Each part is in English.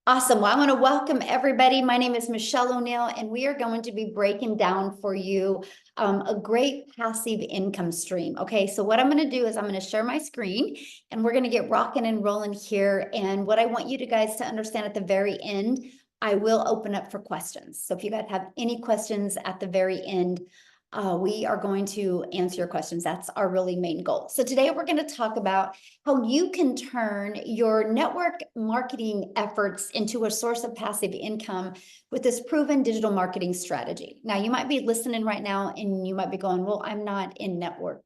Awesome. Well, I want to welcome everybody. My name is Michele Oneil, and we are going to be breaking down for you a great passive income stream. Okay, so what I'm going to do is I'm going to share my screen and we're going to get rocking and rolling here. And what I want you guys to understand at the very end, I will open up for questions. So if you guys have any questions at the very end, we are going to answer your questions. That's our really main goal. So today we're going to talk about how you can turn your network marketing efforts into a source of passive income with this proven digital marketing strategy. Now, you might be listening right now and you might be going, well, I'm not in network.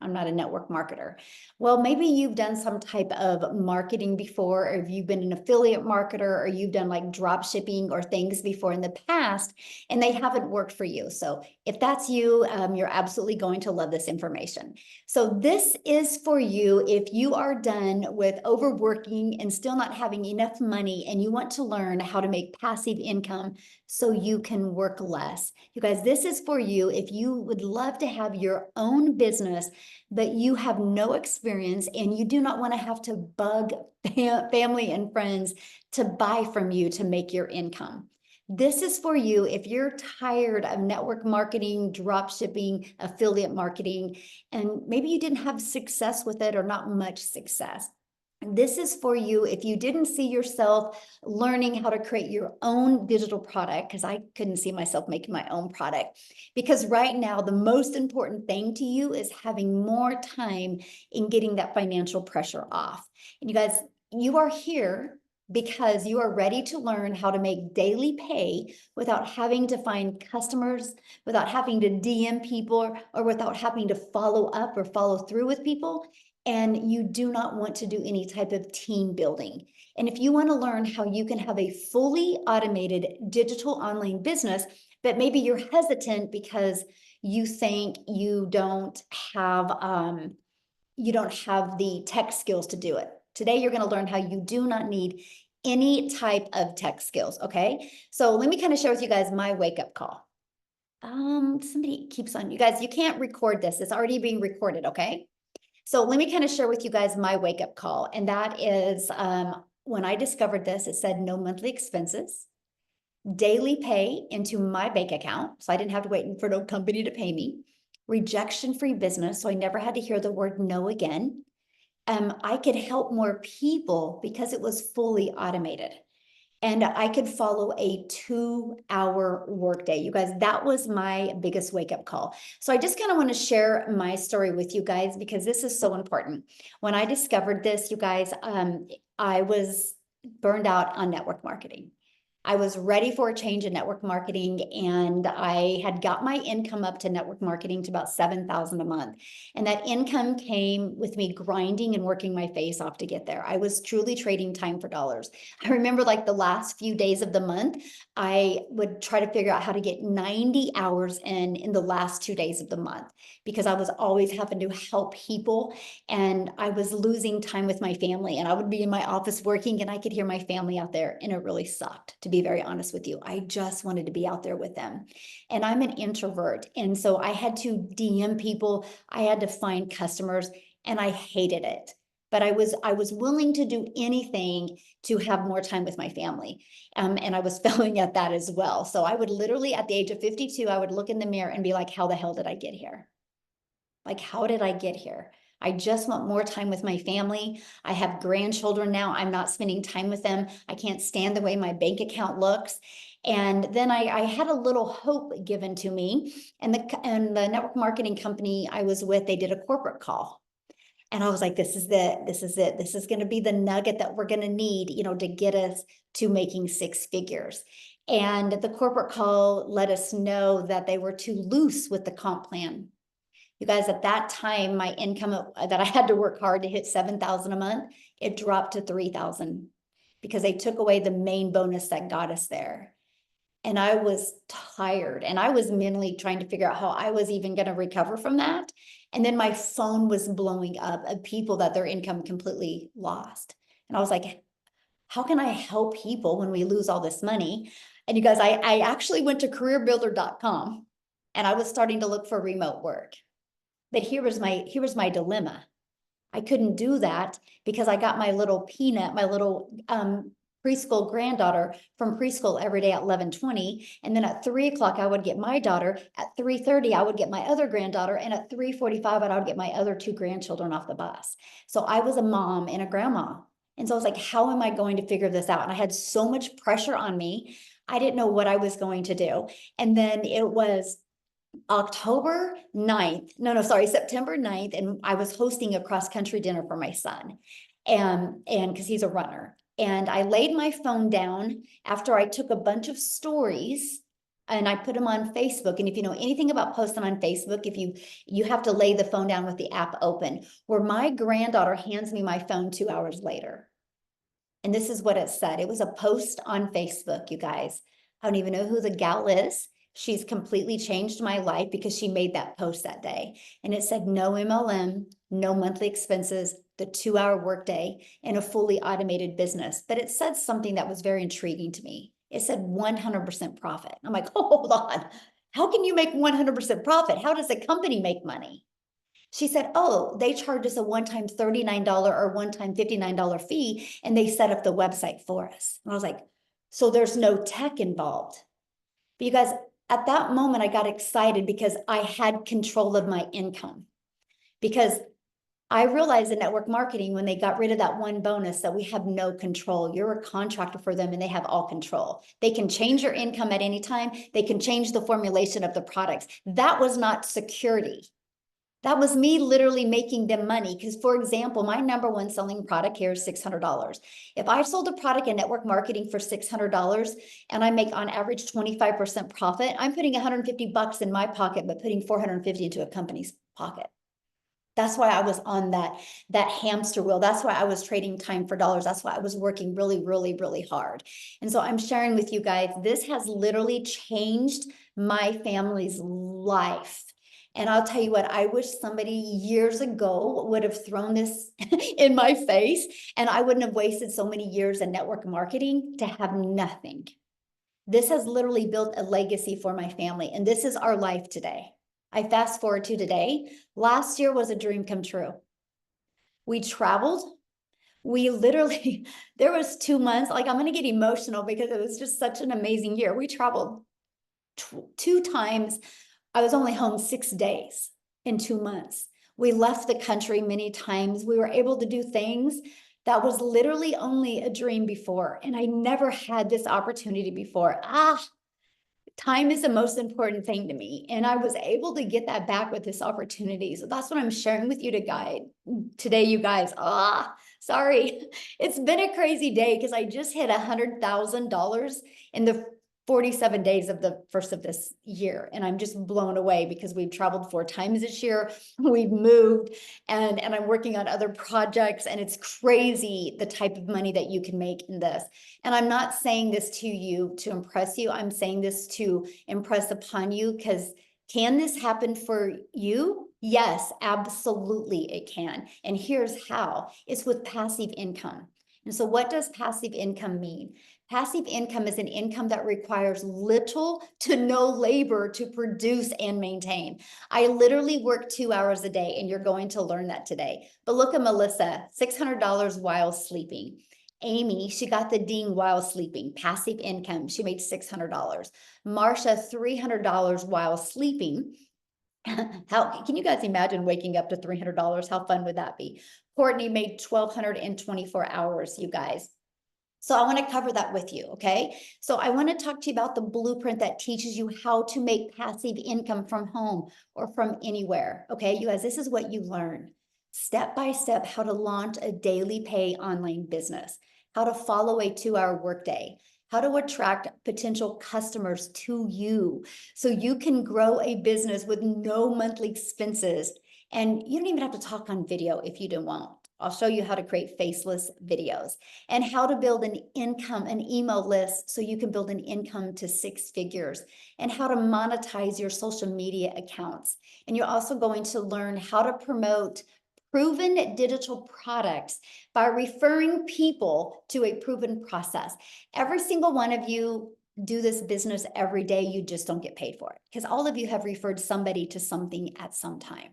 I'm not a network marketer. Well, maybe you've done some type of marketing before, or if you've been an affiliate marketer, or you've done like drop shipping or things before in the past, and they haven't worked for you. So if that's you, you're absolutely going to love this information. So this is for you if you are done with overworking and still not having enough money, and you want to learn how to make passive income so you can work less. You guys, this is for you if you would love to have your own business, but you have no experience and you do not want to have to bug family and friends to buy from you to make your income. This is for you if you're tired of network marketing, drop shipping, affiliate marketing, and maybe you didn't have success with it or not much success. This is for you if you didn't see yourself learning how to create your own digital product, because I couldn't see myself making my own product. Because right now, the most important thing to you is having more time in getting that financial pressure off. And you guys, you are here because you are ready to learn how to make daily pay without having to find customers, without having to DM people, or without having to follow up or follow through with people. And you do not want to do any type of team building. And if you want to learn how you can have a fully automated digital online business, but maybe you're hesitant because you think you don't have the tech skills to do it. Today, you're going to learn how you do not need any type of tech skills. Okay. So let me kind of share with you guys my wake up call. Somebody keeps on, you guys, you can't record this. It's already being recorded. Okay. So let me kind of share with you guys my wake up call. And that is when I discovered this, it said no monthly expenses, daily pay into my bank account. So I didn't have to wait for no company to pay me, rejection-free business. So I never had to hear the word no again. I could help more people because it was fully automated. And I could follow a 2-hour workday. You guys, that was my biggest wake up call. So I just kind of want to share my story with you guys because this is so important. When I discovered this, you guys, I was burned out on network marketing. I was ready for a change in network marketing, and I had got my income up to network marketing to about $7,000 a month. And that income came with me grinding and working my face off to get there. I was truly trading time for dollars. I remember like the last few days of the month, I would try to figure out how to get 90 hours in the last 2 days of the month, because I was always having to help people and I was losing time with my family. And I would be in my office working and I could hear my family out there, and it really sucked, to be very honest with you. I just wanted to be out there with them. And I'm an introvert. And so I had to DM people, I had to find customers, and I hated it. But I was willing to do anything to have more time with my family. And I was failing at that as well. So I would literally, at the age of 52, I would look in the mirror and be like, how the hell did I get here? Like, how did I get here? I just want more time with my family. I have grandchildren now. I'm not spending time with them. I can't stand the way my bank account looks. And then I had a little hope given to me. And the network marketing company I was with, they did a corporate call. And I was like, this is it. This is it. This is going to be the nugget that we're going to need, to get us to making 6 figures. And the corporate call let us know that they were too loose with the comp plan. You guys, at that time, my income that I had to work hard to hit 7,000 a month, it dropped to 3,000 because they took away the main bonus that got us there. And I was tired, and I was mentally trying to figure out how I was even going to recover from that. And then my phone was blowing up of people that their income completely lost. And I was like, how can I help people when we lose all this money? And you guys, I actually went to careerbuilder.com and I was starting to look for remote work. But here was my dilemma. I couldn't do that because I got my little peanut, my little preschool granddaughter from preschool every day at 11:20. And then at 3 o'clock, I would get my daughter. At 3:30, I would get my other granddaughter. And at 3:45, I would get my other two grandchildren off the bus. So I was a mom and a grandma. And so I was like, how am I going to figure this out? And I had so much pressure on me. I didn't know what I was going to do. And then it was September 9th. And I was hosting a cross-country dinner for my son. And because he's a runner. And I laid my phone down after I took a bunch of stories and I put them on Facebook. And if you know anything about posting on Facebook, if you have to lay the phone down with the app open, where my granddaughter hands me my phone 2 hours later. And this is what it said. It was a post on Facebook, you guys. I don't even know who the gal is. She's completely changed my life because she made that post that day. And it said, no MLM, no monthly expenses, the 2-hour workday, and a fully automated business. But it said something that was very intriguing to me. It said 100% profit. I'm like, oh, hold on. How can you make 100% profit? How does a company make money? She said, oh, they charge us a one-time $39 or one-time $59 fee, and they set up the website for us. And I was like, so there's no tech involved. But you guys, at that moment, I got excited because I had control of my income. Because I realized in network marketing, when they got rid of that one bonus, that we have no control. You're a contractor for them and they have all control. They can change your income at any time. They can change the formulation of the products. That was not security. That was me literally making them money. Because, for example, my number one selling product here is $600. If I sold a product in network marketing for $600 and I make on average 25% profit, I'm putting $150 in my pocket, but putting $450 into a company's pocket. That's why I was on that hamster wheel. That's why I was trading time for dollars. That's why I was working really, really, really hard. And so I'm sharing with you guys, this has literally changed my family's life. And I'll tell you what, I wish somebody years ago would have thrown this in my face, and I wouldn't have wasted so many years in network marketing to have nothing. This has literally built a legacy for my family, and this is our life today. I fast forward to today. Last year was a dream come true. We traveled. We literally, there was 2 months, like I'm going to get emotional because it was just such an amazing year. We traveled 2 times. I was only home 6 days in 2 months. We left the country many times. We were able to do things that was literally only a dream before. And I never had this opportunity before. Time is the most important thing to me. And I was able to get that back with this opportunity. So that's what I'm sharing with you today, you guys. Sorry. It's been a crazy day because I just hit $100,000 in the 47 days of the first of this year. And I'm just blown away because we've traveled 4 times this year. We've moved and I'm working on other projects, and it's crazy the type of money that you can make in this. And I'm not saying this to you to impress you. I'm saying this to impress upon you, because can this happen for you? Yes, absolutely it can. And here's how. It's with passive income. And so what does passive income mean? Passive income is an income that requires little to no labor to produce and maintain. I literally work 2 hours a day, and you're going to learn that today. But look at Melissa, $600 while sleeping. Amy, she got the ding while sleeping, passive income. She made $600. Marsha, $300 while sleeping. How can you guys imagine waking up to $300? How fun would that be? Courtney made 1,200 in 24 hours, you guys. So I want to cover that with you, okay? So I want to talk to you about the blueprint that teaches you how to make passive income from home or from anywhere, okay? You guys, this is what you learn. Step by step, how to launch a daily pay online business, how to follow a 2-hour workday, how to attract potential customers to you so you can grow a business with no monthly expenses. And you don't even have to talk on video if you don't want. I'll show you how to create faceless videos and how to build an email list so you can build an income to 6 figures, and how to monetize your social media accounts. And you're also going to learn how to promote proven digital products by referring people to a proven process. Every single one of you do this business every day. You just don't get paid for it because all of you have referred somebody to something at some time.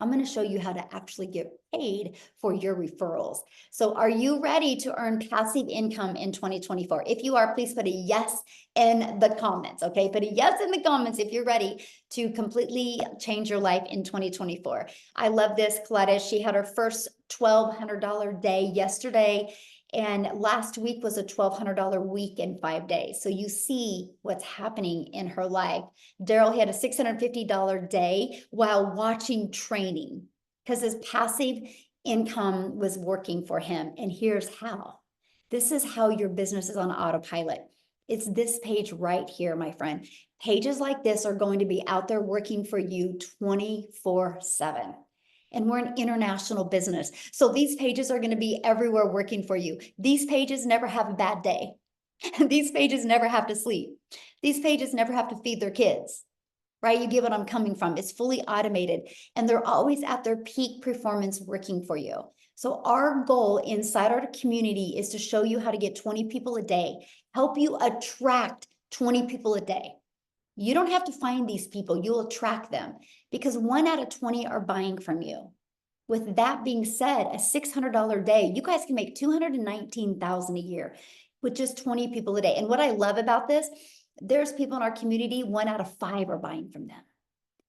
I'm going to show you how to actually get paid for your referrals. So are you ready to earn passive income in 2024? If you are, please put a yes in the comments, okay? Put a yes in the comments if you're ready to completely change your life in 2024. I love this. Gladys, she had her first $1,200 day yesterday, and last week was a $1,200 week in 5 days. So you see what's happening in her life. Daryl had a $650 day while watching training because his passive income was working for him. And here's how. This is how your business is on autopilot. It's this page right here, my friend. Pages like this are going to be out there working for you 24/7. And we're an international business. So these pages are going to be everywhere working for you. These pages never have a bad day. These pages never have to sleep. These pages never have to feed their kids, right? You get what I'm coming from. It's fully automated, and they're always at their peak performance working for you. So our goal inside our community is to show you how to get 20 people a day, help you attract 20 people a day. You don't have to find these people, you'll attract them because 1 out of 20 are buying from you. With that being said, a $600 day, you guys can make $219,000 a year with just 20 people a day. And what I love about this, there's people in our community, 1 out of 5 are buying from them.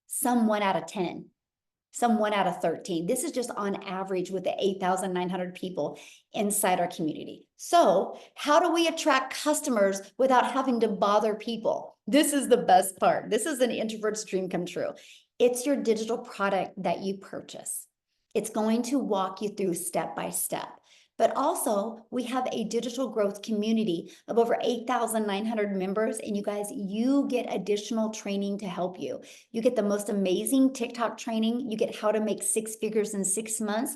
Some 1 out of 10, some 1 out of 13. This is just on average with the 8,900 people inside our community. So how do we attract customers without having to bother people? This is the best part. This is an introvert's dream come true. It's your digital product that you purchase. It's going to walk you through step by step. But also, we have a digital growth community of over 8,900 members. And you guys, you get additional training to help you. You get the most amazing TikTok training. You get how to make 6 figures in 6 months.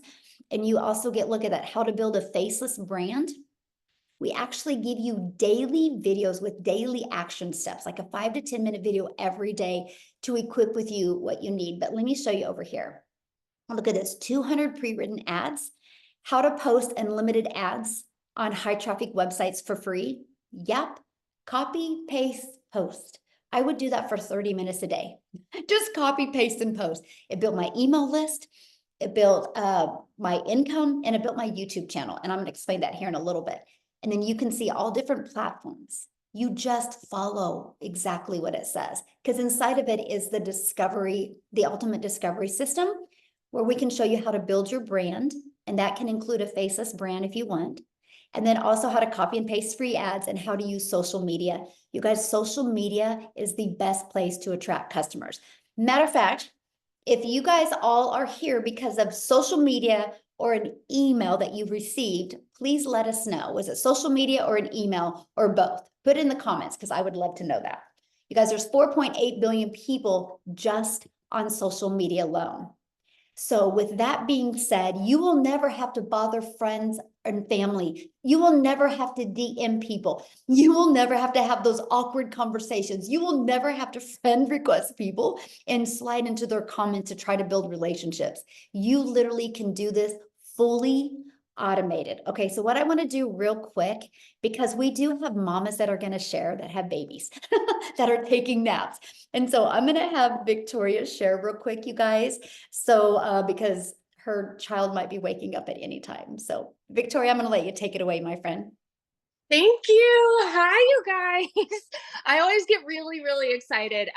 And you also get, look at that, how to build a faceless brand. We actually give you daily videos with daily action steps, like a 5 to 10 minute video every day to equip with you what you need. But let me show you over here. Look at this, 200 pre-written ads, how to post unlimited ads on high traffic websites for free. Yep, copy, paste, post. I would do that for 30 minutes a day. Just copy, paste, and post. It built my email list. It built my income, and it built my YouTube channel. And I'm going to explain that here in a little bit. And then you can see all different platforms. You just follow exactly what it says, because inside of it is the discovery, the ultimate discovery system, where we can show you how to build your brand. And that can include a faceless brand if you want. And then also how to copy and paste free ads and how to use social media. You guys, social media is the best place to attract customers. Matter of fact, if you guys all are here because of social media or an email that you've received, please let us know. Was it social media or an email or both? Put it in the comments because I would love to know that. You guys, there's 4.8 billion people just on social media alone. So with that being said, you will never have to bother friends and family. You will never have to DM people. You will never have to have those awkward conversations. You will never have to friend request people and slide into their comments to try to build relationships. You literally can do this fully automated. Okay, so what I want to do real quick, because we do have mamas that are going to share that have babies that are taking naps. And so I'm going to have Victoria share real quick, you guys. So because her child might be waking up at any time. So Victoria, I'm going to let you take it away, my friend. Thank you. Hi, you guys. I always get really, really excited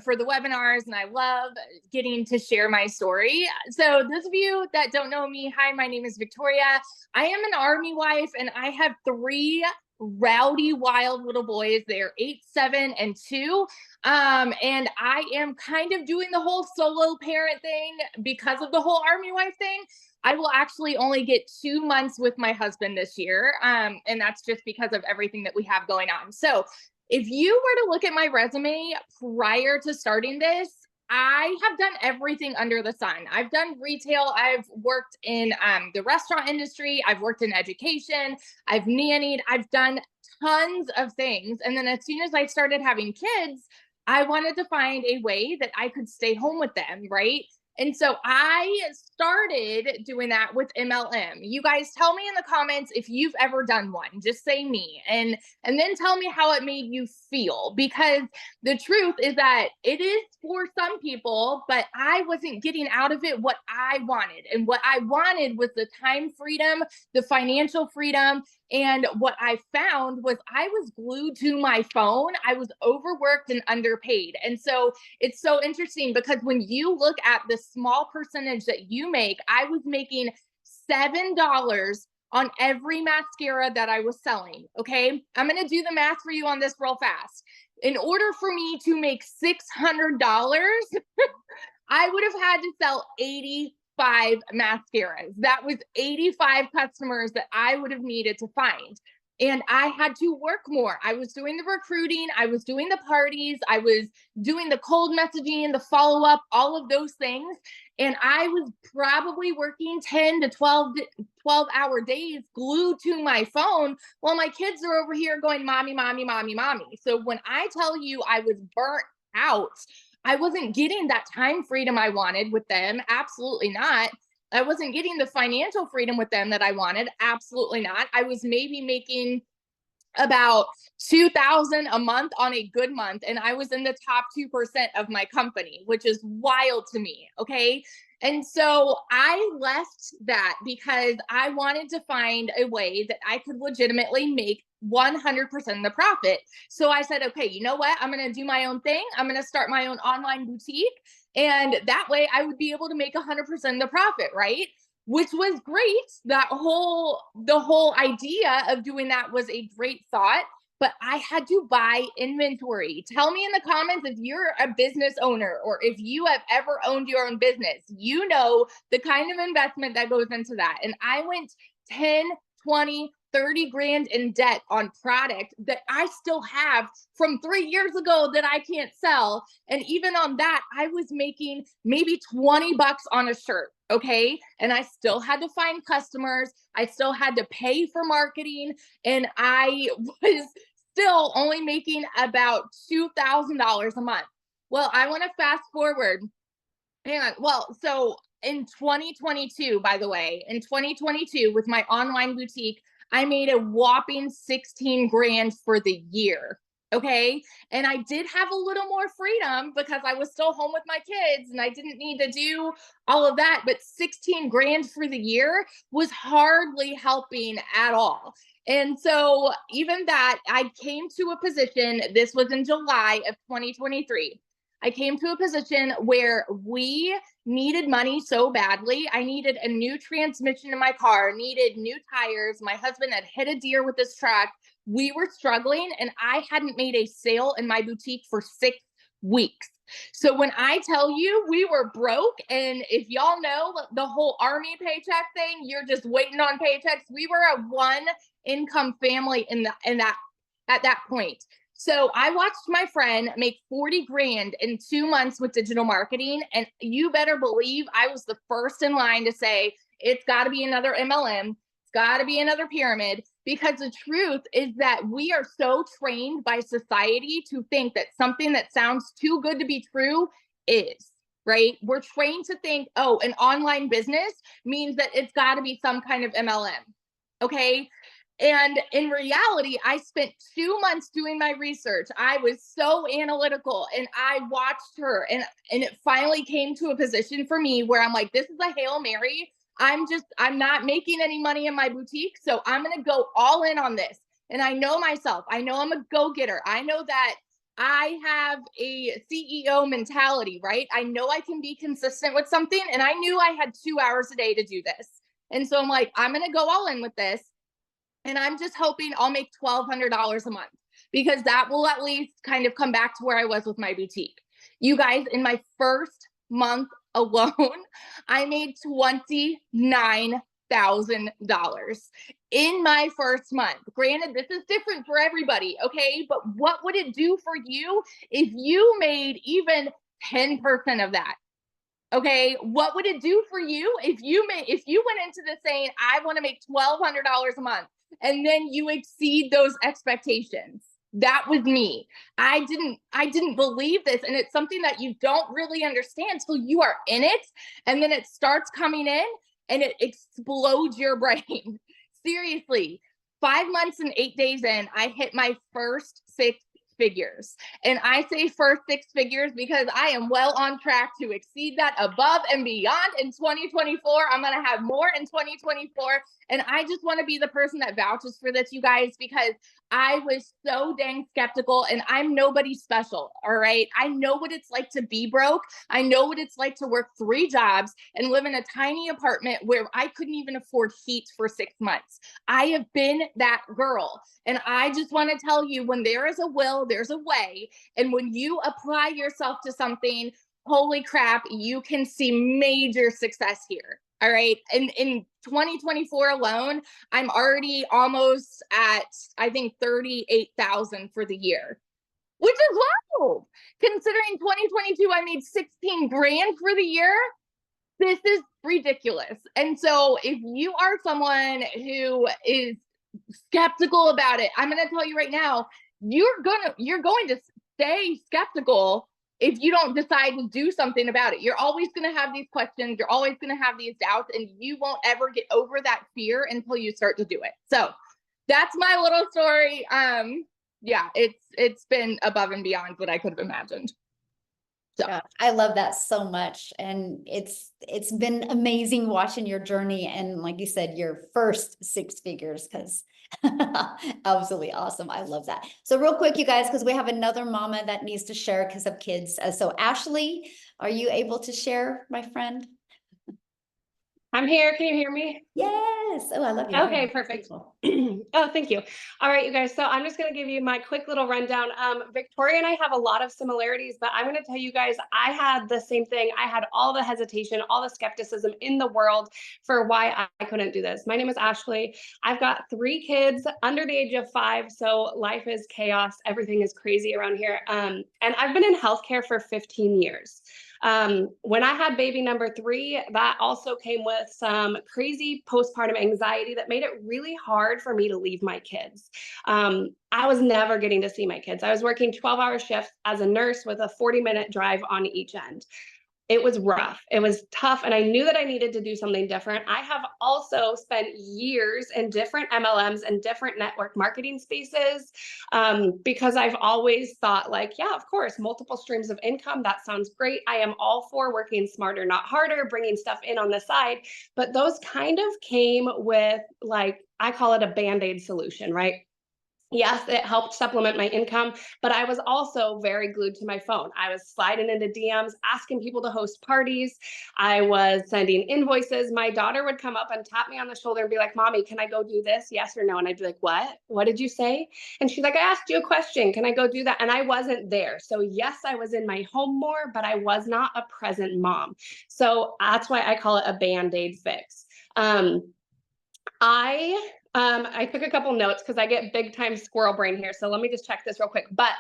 for the webinars, and I love getting to share my story. So those of you that don't know me, hi, my name is Victoria. I am an Army wife, and I have 3 rowdy, wild little boys. They're 8, 7, and 2. And I am kind of doing the whole solo parent thing because of the whole Army wife thing. I will actually only get 2 months with my husband this year. And that's just because of everything that we have going on. So if you were to look at my resume prior to starting this, I have done everything under the sun. I've done retail. I've worked in the restaurant industry. I've worked in education. I've nannied. I've done tons of things. And then as soon as I started having kids, I wanted to find a way that I could stay home with them, right? And so I started doing that with MLM. You guys tell me in the comments if you've ever done one. Just say me, and then tell me how it made you feel, because the truth is that it is for some people, but I wasn't getting out of it what I wanted. And what I wanted was the time freedom, the financial freedom. And what I found was I was glued to my phone. I was overworked and underpaid. And so it's so interesting, because when you look at the small percentage that you make, I was making $7 on every mascara that I was selling. Okay. I'm going to do the math for you on this real fast. In order for me to make $600, I would have had to sell 85 mascaras. That was 85 customers that I would have needed to find. And I had to work more. I was doing the recruiting, I was doing the parties, I was doing the cold messaging, the follow-up, all of those things. And I was probably working 10 to 12-hour days glued to my phone while my kids are over here going, mommy, mommy, mommy, mommy. So when I tell you I was burnt out, I wasn't getting that time freedom I wanted with them. Absolutely not. I wasn't getting the financial freedom with them that I wanted. Absolutely not. I was maybe making about $2,000 a month on a good month, and I was in the top 2% of my company, which is wild to me. Okay. And so I left that because I wanted to find a way that I could legitimately make 100% of the profit. So I said, okay, you know what? I'm going to do my own thing. I'm going to start my own online boutique. And that way I would be able to make 100% of the profit, right? Which was great. The whole idea of doing that was a great thought, but I had to buy inventory. Tell me in the comments if you're a business owner, or if you have ever owned your own business. You know the kind of investment that goes into that. And I went 10, 20, 30 grand in debt on product that I still have from 3 years ago that I can't sell. And even on that, I was making maybe 20 bucks on a shirt. Okay. And I still had to find customers. I still had to pay for marketing. And I was still only making about $2,000 a month. Well, I want to fast forward. Hang on. Well, so in 2022, by the way, in 2022, with my online boutique, I made a whopping 16 grand for the year. Okay. And I did have a little more freedom because I was still home with my kids and I didn't need to do all of that. But 16 grand for the year was hardly helping at all. And so even that, I came to a position, this was in July of 2023. I came to a position where we needed money so badly. I needed a new transmission in my car, needed new tires. My husband had hit a deer with his truck. We were struggling, and I hadn't made a sale in my boutique for 6 weeks. So when I tell you we were broke, and if y'all know the whole army paycheck thing, you're just waiting on paychecks. We were a one income family at that point. So I watched my friend make 40 grand in 2 months with digital marketing. And you better believe I was the first in line to say, it's got to be another MLM. It's got to be another pyramid, because the truth is that we are so trained by society to think that something that sounds too good to be true is, right? We're trained to think, oh, an online business means that it's got to be some kind of MLM. Okay. And in reality, I spent 2 months doing my research. I was so analytical, and I watched her, and it finally came to a position for me where I'm like, this is a Hail Mary. I'm not making any money in my boutique. So I'm going to go all in on this. And I know myself. I know I'm a go-getter. I know that I have a CEO mentality, right? I know I can be consistent with something. And I knew I had 2 hours a day to do this. And so I'm like, I'm going to go all in with this. And I'm just hoping I'll make $1,200 a month, because that will at least kind of come back to where I was with my boutique. You guys, in my first month alone, I made $29,000 in my first month. Granted, this is different for everybody, okay? But what would it do for you if you made even 10% of that? Okay, what would it do for you if you went into this saying, I want to make $1,200 a month, and then you exceed those expectations? That was me. I didn't believe this. And it's something that you don't really understand till you are in it. And then it starts coming in and it explodes your brain. Seriously. 5 months and 8 days in, I hit my first 6 figures. And I say first 6 figures because I am well on track to exceed that above and beyond in 2024. I'm going to have more in 2024. And I just want to be the person that vouches for this, you guys, because I was so dang skeptical, and I'm nobody special. All right. I know what it's like to be broke. I know what it's like to work 3 jobs and live in a tiny apartment where I couldn't even afford heat for 6 months. I have been that girl. And I just want to tell you, when there is a will, there's a way. And when you apply yourself to something, holy crap, you can see major success here. All right. And in 2024 alone, I'm already almost at, I think, 38,000 for the year, which is wild. Considering 2022, I made 16 grand for the year. This is ridiculous. And so if you are someone who is skeptical about it, I'm going to tell you right now, you're going to stay skeptical if you don't decide to do something about it. You're always going to have these questions. You're always going to have these doubts, and you won't ever get over that fear until you start to do it. So that's my little story. Yeah, it's been above and beyond what I could have imagined. So Yeah, I love that so much. And it's been amazing watching your journey. And like you said, your first 6 figures, because absolutely awesome. I love that. So real quick, you guys, because we have another mama that needs to share because of kids. So Ashley, are you able to share, my friend? I'm here. Can you hear me? Yes. Oh, I love you. Okay, perfect. Oh, thank you. All right, you guys. So I'm just going to give you my quick little rundown. Victoria and I have a lot of similarities, but I'm going to tell you guys, I had the same thing. I had all the hesitation, all the skepticism in the world for why I couldn't do this. My name is Ashley. I've got 3 kids under the age of 5. So life is chaos. Everything is crazy around here. And I've been in healthcare for 15 years. When I had baby number 3, that also came with some crazy postpartum anxiety that made it really hard for me to leave my kids. I was never getting to see my kids. I was working 12-hour shifts as a nurse with a 40-minute drive on each end. It was rough. It was tough. And I knew that I needed to do something different. I have also spent years in different MLMs and different network marketing spaces because I've always thought like, yeah, of course, multiple streams of income. That sounds great. I am all for working smarter, not harder, bringing stuff in on the side. But those kind of came with, like, I call it a Band-Aid solution, right? Yes, it helped supplement my income, but I was also very glued to my phone. I was sliding into DMs, asking people to host parties. I was sending invoices. My daughter would come up and tap me on the shoulder and be like, "Mommy, can I go do this? Yes or no?" And I'd be like, "What? What did you say?" And she's like, "I asked you a question. Can I go do that?" And I wasn't there. So yes, I was in my home more, but I was not a present mom. So that's why I call it a Band-Aid fix. I took a couple notes because I get big time squirrel brain here. So let me just check this real quick. But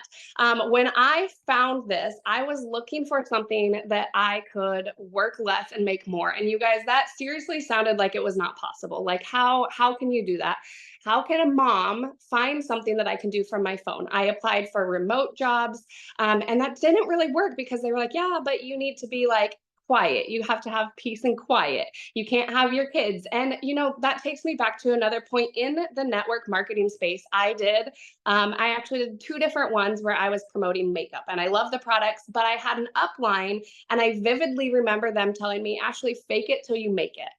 when I found this, I was looking for something that I could work less and make more. And you guys, that seriously sounded like it was not possible. Like how can you do that? How can a mom find something that I can do from my phone? I applied for remote jobs and that didn't really work because they were like, yeah, but you need to be like quiet. You have to have peace and quiet. You can't have your kids. And, you know, that takes me back to another point in the network marketing space. I actually did 2 different ones where I was promoting makeup and I love the products, but I had an upline and I vividly remember them telling me, "Ashley, fake it till you make it."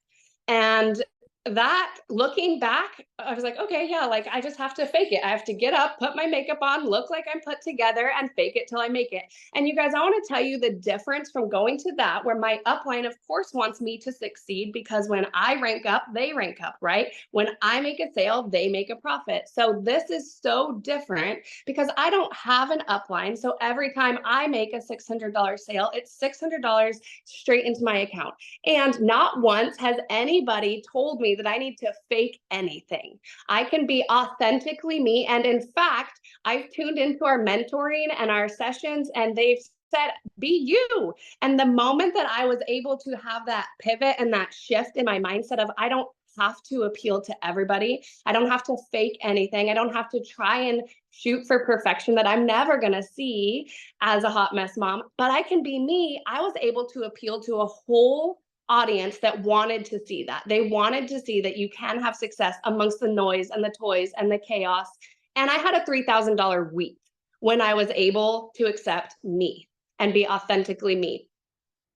And that, looking back, I was like, okay, yeah, like I just have to fake it. I have to get up, put my makeup on, look like I'm put together, and fake it till I make it. And you guys, I want to tell you the difference from going to that, where my upline, of course, wants me to succeed because when I rank up, they rank up, right? When I make a sale, they make a profit. So this is so different because I don't have an upline. So every time I make a $600 sale, it's $600 straight into my account. And not once has anybody told me that I need to fake anything. I can be authentically me. And in fact, I've tuned into our mentoring and our sessions, and they've said, be you. And the moment that I was able to have that pivot and that shift in my mindset of, I don't have to appeal to everybody. I don't have to fake anything. I don't have to try and shoot for perfection that I'm never going to see as a hot mess mom, but I can be me. I was able to appeal to a whole audience that wanted to see that. They wanted to see that you can have success amongst the noise and the toys and the chaos. And I had a $3,000 week when I was able to accept me and be authentically me.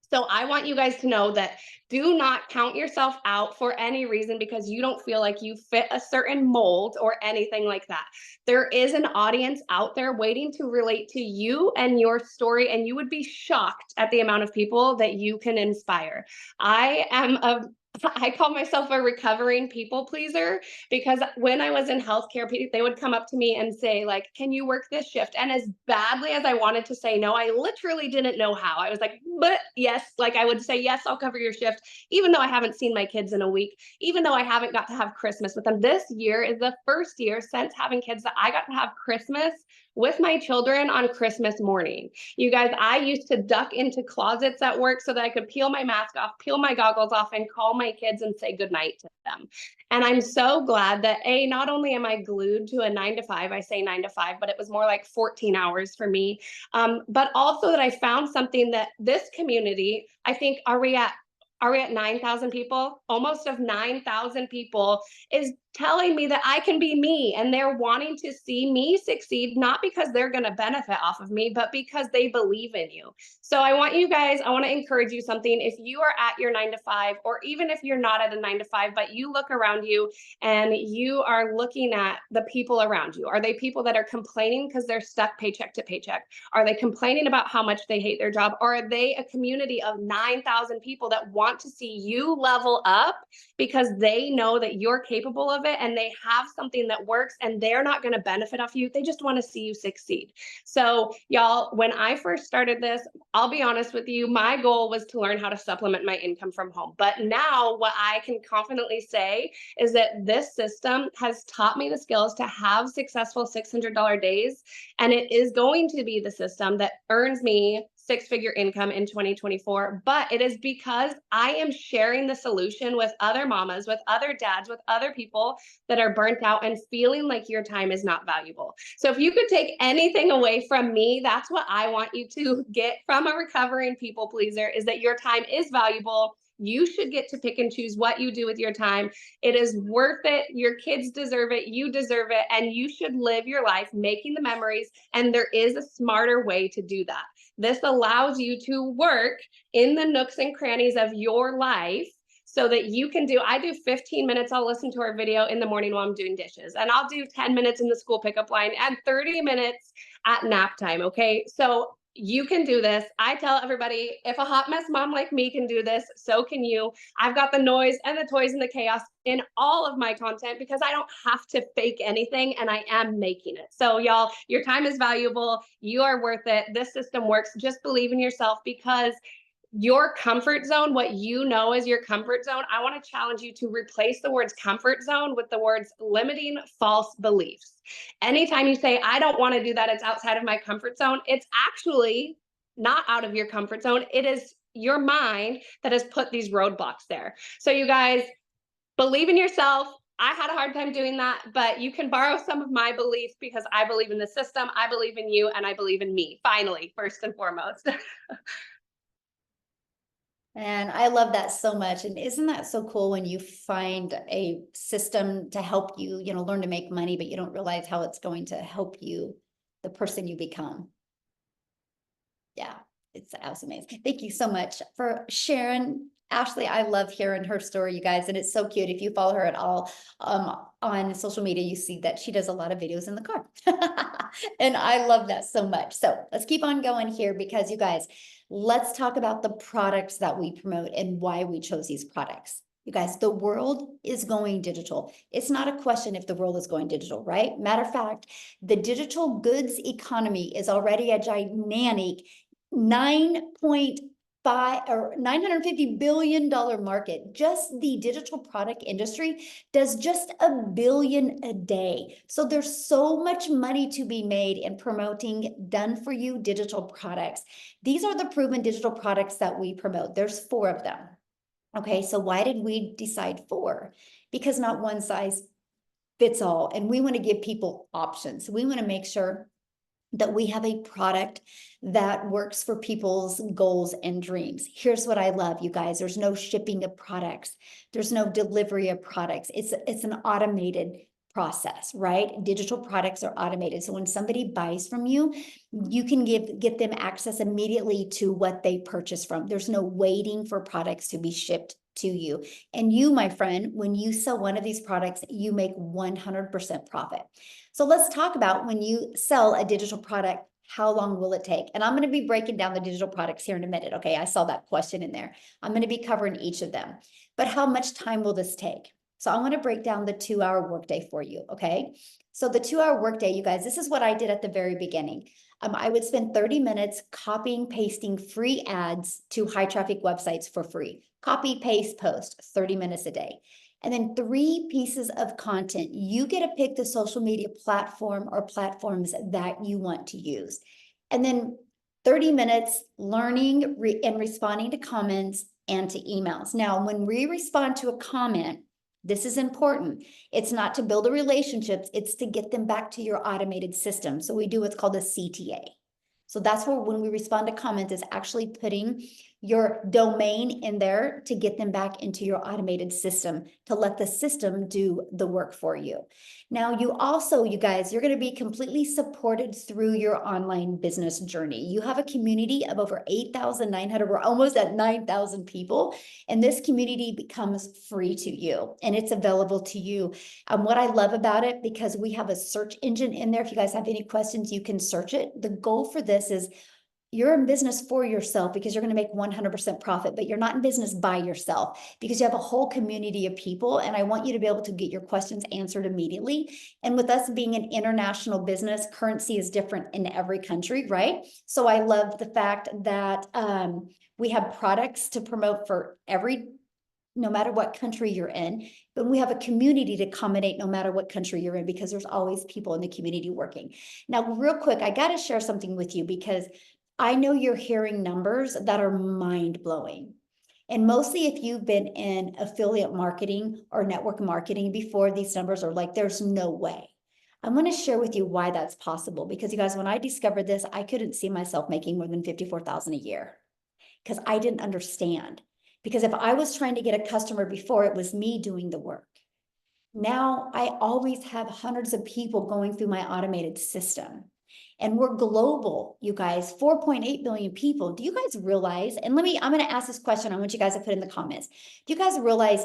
So I want you guys to know that do not count yourself out for any reason because you don't feel like you fit a certain mold or anything like that. There is an audience out there waiting to relate to you and your story, and you would be shocked at the amount of people that you can inspire. I call myself a recovering people pleaser because when I was in healthcare, they would come up to me and say, like, can you work this shift? And as badly as I wanted to say no, I literally didn't know how. I was like, but yes, like I would say, yes, I'll cover your shift, even though I haven't seen my kids in a week, even though I haven't got to have Christmas with them. This year is the first year since having kids that I got to have Christmas with my children on Christmas morning. You guys, I used to duck into closets at work so that I could peel my mask off, peel my goggles off, and call my kids and say goodnight to them. And I'm so glad that not only am I glued to a 9 to 5, I say 9 to 5, but it was more like 14 hours for me. But also that I found something that this community, I think, are we at 9,000 people? Almost of 9,000 people is telling me that I can be me, and they're wanting to see me succeed, not because they're going to benefit off of me, but because they believe in you. So I want to encourage you something. If you are at your 9 to 5, or even if you're not at a 9 to 5, but you look around you and you are looking at the people around you, are they people that are complaining because they're stuck paycheck to paycheck? Are they complaining about how much they hate their job? Or are they a community of 9,000 people that want to see you level up because they know that you're capable of it and they have something that works and they're not going to benefit off you? They just want to see you succeed. So y'all, when I first started this, I'll be honest with you, my goal was to learn how to supplement my income from home. But now what I can confidently say is that this system has taught me the skills to have successful $600 days. And it is going to be the system that earns me six-figure income in 2024, but it is because I am sharing the solution with other mamas, with other dads, with other people that are burnt out and feeling like your time is not valuable. So if you could take anything away from me, that's what I want you to get from a recovering people pleaser, is that your time is valuable. You should get to pick and choose what you do with your time. It is worth it. Your kids deserve it. You deserve it. And you should live your life making the memories. And there is a smarter way to do that. This allows you to work in the nooks and crannies of your life so that you can I do 15 minutes. I'll listen to our video in the morning while I'm doing dishes, and I'll do 10 minutes in the school pickup line and 30 minutes at nap time. Okay. So you can do this. I tell everybody, if a hot mess mom like me can do this, so can you. I've got the noise and the toys and the chaos in all of my content because I don't have to fake anything, and I am making it. So y'all, your time is valuable. You are worth it. This system works. Just believe in yourself, because your comfort zone, what you know is your comfort zone, I want to challenge you to replace the words comfort zone with the words limiting false beliefs. Anytime you say, I don't want to do that, it's outside of my comfort zone, it's actually not out of your comfort zone. It is your mind that has put these roadblocks there. So you guys, believe in yourself. I had a hard time doing that, but you can borrow some of my beliefs because I believe in the system, I believe in you, and I believe in me, finally, first and foremost. And I love that so much. And isn't that so cool when you find a system to help you, learn to make money, but you don't realize how it's going to help you, the person you become. Yeah, that was amazing. Thank you so much for sharing. Ashley, I love hearing her story, you guys, and it's so cute. If you follow her at all on social media, you see that she does a lot of videos in the car. And I love that so much. So let's keep on going here, because you guys, let's talk about the products that we promote and why we chose these products. You guys, the world is going digital. It's not a question if the world is going digital, right? Matter of fact, the digital goods economy is already a gigantic $950 billion market. Just the digital product industry does just $1 billion a day. So there's so much money to be made in promoting done for you digital products. These are the proven digital products that we promote. There's 4 of them. Okay, so why did we decide 4? because not one size fits all. And we want to give people options. We want to make sure that we have a product that works for people's goals and dreams. Here's what I love, you guys. There's no shipping of products. There's no delivery of products. It's an automated process, right? Digital products are automated. So when somebody buys from you, you can get them access immediately to what they purchase from. There's no waiting for products to be shipped to you. And you, my friend, when you sell one of these products, you make 100% profit. So let's talk about when you sell a digital product, how long will it take? And I'm going to be breaking down the digital products here in a minute. Okay, I saw that question in there. I'm going to be covering each of them. But how much time will this take? So I want to break down the 2-hour workday for you. Okay, so the 2-hour workday, you guys, this is what I did at the very beginning. I would spend 30 minutes copying, pasting free ads to high traffic websites for free. Copy, paste, post, 30 minutes a day. And then 3 pieces of content. You get to pick the social media platform or platforms that you want to use. And then 30 minutes learning and responding to comments and to emails. Now, when we respond to a comment, this is important. It's not to build a relationship, it's to get them back to your automated system. So we do what's called a CTA. So that's where when we respond to comments is actually putting your domain in there to get them back into your automated system, to let the system do the work for you. Now, you also, you guys, you're going to be completely supported through your online business journey. You have a community of over 8,900, we're almost at 9,000 people, and this community becomes free to you and it's available to you. What I love about it, because we have a search engine in there, if you guys have any questions, you can search it. The goal for this is you're in business for yourself because you're going to make 100% profit, but you're not in business by yourself because you have a whole community of people. And I want you to be able to get your questions answered immediately. And with us being an international business, currency is different in every country, right? So I love the fact that we have products to promote for no matter what country you're in, but we have a community to accommodate no matter what country you're in, because there's always people in the community working. Now, real quick, I got to share something with you because I know you're hearing numbers that are mind-blowing. And mostly if you've been in affiliate marketing or network marketing before, these numbers are like, there's no way. I'm going to share with you why that's possible. Because you guys, when I discovered this, I couldn't see myself making more than $54,000 a year because I didn't understand. Because if I was trying to get a customer before, it was me doing the work. Now I always have hundreds of people going through my automated system. And we're global, you guys, 4.8 billion people. Do you guys realize, and I'm going to ask this question, I want you guys to put in the comments. Do you guys realize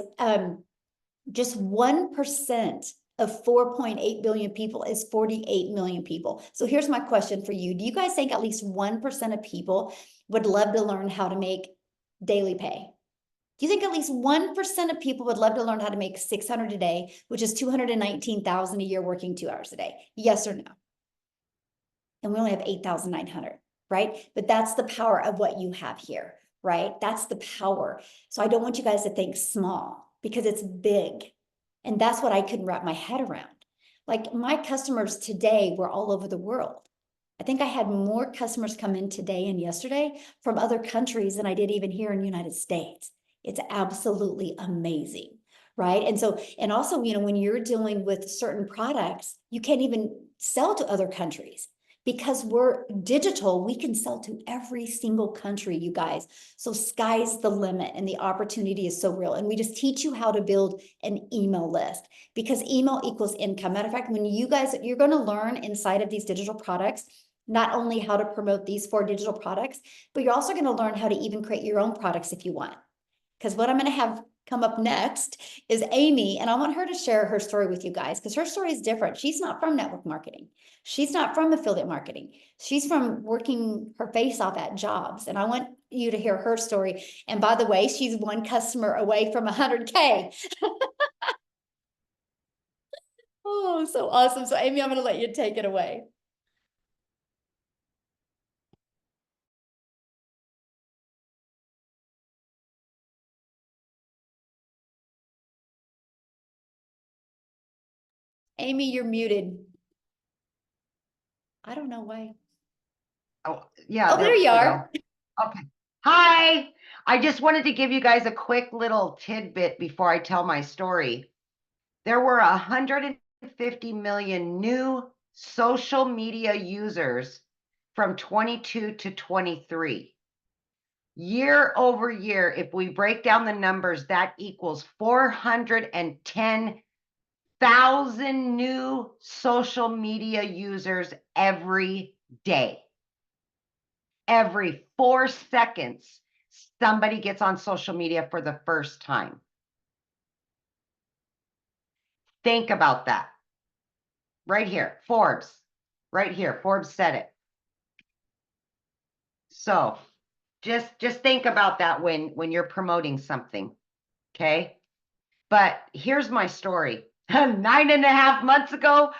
just 1% of 4.8 billion people is 48 million people? So here's my question for you. Do you guys think at least 1% of people would love to learn how to make daily pay? Do you think at least 1% of people would love to learn how to make $600 a day, which is $219,000 a year working 2 hours a day? Yes or no? And we only have 8,900, right? But that's the power of what you have here, right? That's the power. So I don't want you guys to think small because it's big. And that's what I couldn't wrap my head around. Like my customers today were all over the world. I think I had more customers come in today and yesterday from other countries than I did even here in the United States. It's absolutely amazing, right? And so, and also, you know, when you're dealing with certain products, you can't even sell to other countries. Because we're digital, we can sell to every single country, you guys. So sky's the limit and the opportunity is so real. And we just teach you how to build an email list because email equals income. Matter of fact, when you guys, you're going to learn inside of these digital products, not only how to promote these 4 digital products, but you're also going to learn how to even create your own products if you want. Because what I'm going to have come up next is Amy, and I want her to share her story with you guys because her story is different. She's not from network marketing. She's not from affiliate marketing. She's from working her face off at jobs. And I want you to hear her story. And by the way, she's 1 customer away from 100K. Oh, so awesome. So Amy, I'm going to let you take it away. Amy, you're muted. I don't know why. Oh, yeah. Oh, there you are. Okay. Hi. I just wanted to give you guys a quick little tidbit before I tell my story. There were 150 million new social media users from 22 to 23. Year over year, if we break down the numbers, that equals 410,000 new social media users every day. Every 4 seconds, somebody gets on social media for the first time. Think about that. Right here, Forbes. Right here, Forbes said it. So just think about that when you're promoting something, okay? But here's my story. 9.5 months ago,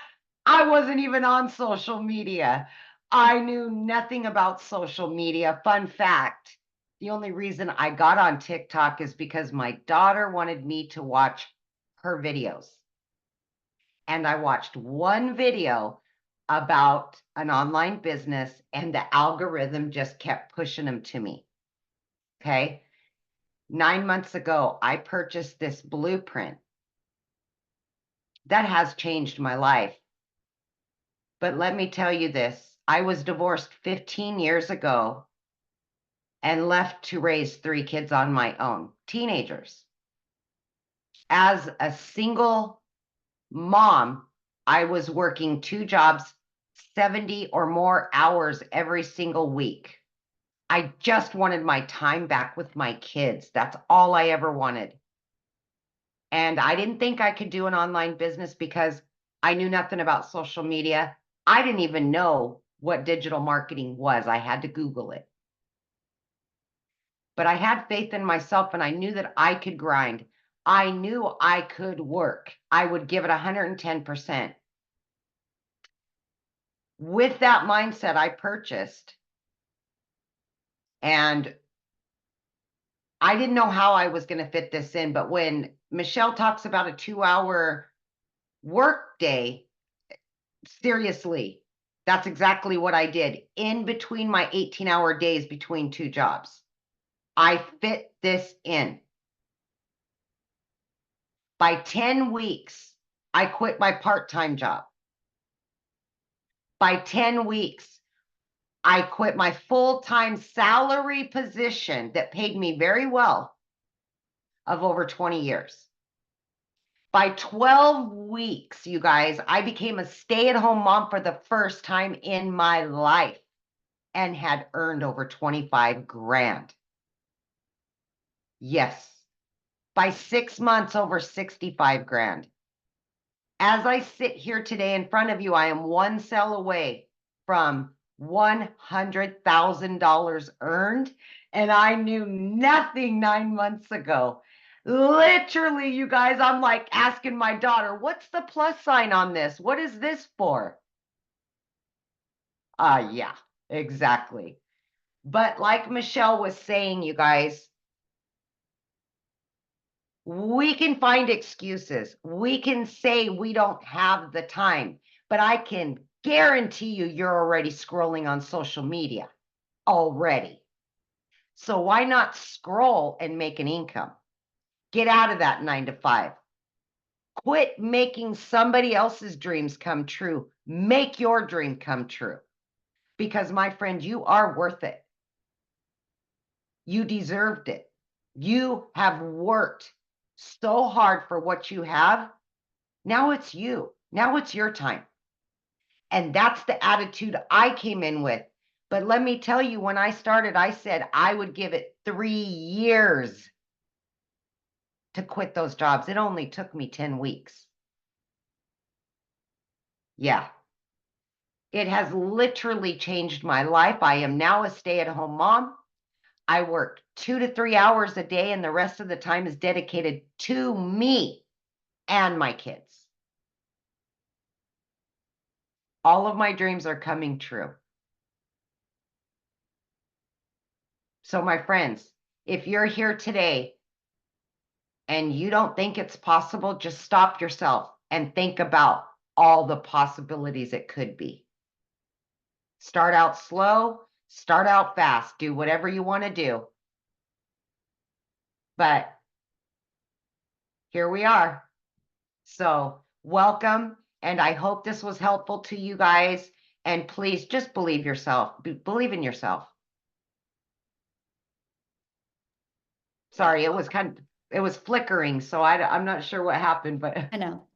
I wasn't even on social media. I knew nothing about social media. Fun fact, the only reason I got on TikTok is because my daughter wanted me to watch her videos. And I watched one video about an online business, and the algorithm just kept pushing them to me. Okay. 9 months ago, I purchased this blueprint. That has changed my life. But let me tell you this, I was divorced 15 years ago and left to raise 3 kids on my own, teenagers. As a single mom, I was working 2 jobs, 70 or more hours every single week. I just wanted my time back with my kids. That's all I ever wanted. And I didn't think I could do an online business because I knew nothing about social media. I didn't even know what digital marketing was. I had to Google it. But I had faith in myself and I knew that I could grind. I knew I could work. I would give it 110%. With that mindset, I purchased, and I didn't know how I was going to fit this in, but when Michele talks about a 2-hour work day, seriously, that's exactly what I did in between my 18-hour days between 2 jobs. I fit this in. By 10 weeks, I quit my part-time job. By 10 weeks, I quit my full-time salary position that paid me very well of over 20 years. By 12 weeks, you guys, I became a stay-at-home mom for the first time in my life and had earned over 25 grand. Yes. By 6 months, over 65 grand. As I sit here today in front of you, I am 1 sale away from $100,000 earned, and I knew nothing 9 months ago. Literally, you guys, I'm like asking my daughter, what's the plus sign on this? What is this for? Yeah, exactly. But like Michele was saying, you guys, we can find excuses. We can say we don't have the time, but I can guarantee you're already scrolling on social media already. So why not scroll and make an income? Get out of that 9 to 5. Quit making somebody else's dreams come true. Make your dream come true. Because my friend, you are worth it. You deserved it. You have worked so hard for what you have. Now it's you. Now it's your time. And that's the attitude I came in with. But let me tell you, when I started, I said I would give it 3 years to quit those jobs. It only took me 10 weeks. Yeah. It has literally changed my life. I am now a stay-at-home mom. I work 2 to 3 hours a day, and the rest of the time is dedicated to me and my kids. All of my dreams are coming true. So my friends, if you're here today and you don't think it's possible, just stop yourself and think about all the possibilities it could be. Start out slow, start out fast, do whatever you want to do. But here we are, So welcome. And I hope this was helpful to you guys. And please just believe yourself. Believe in yourself. Sorry, it was flickering. So I'm not sure what happened, but I know.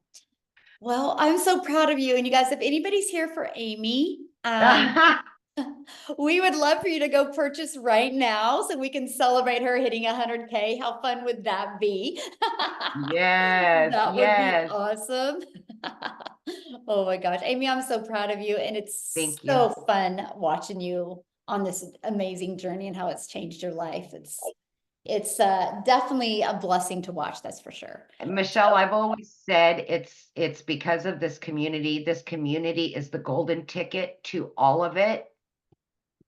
Well, I'm so proud of you. And you guys, if anybody's here for Amy, we would love for you to go purchase right now so we can celebrate her hitting 100K. How fun would that be? yes, That would be yes. awesome. Oh my gosh, Amy, I'm so proud of you. And it's Thank you. so fun watching you on this amazing journey and how it's changed your life. It's definitely a blessing to watch, that's for sure. Michele, I've always said it's because of this community. This community is the golden ticket to all of it.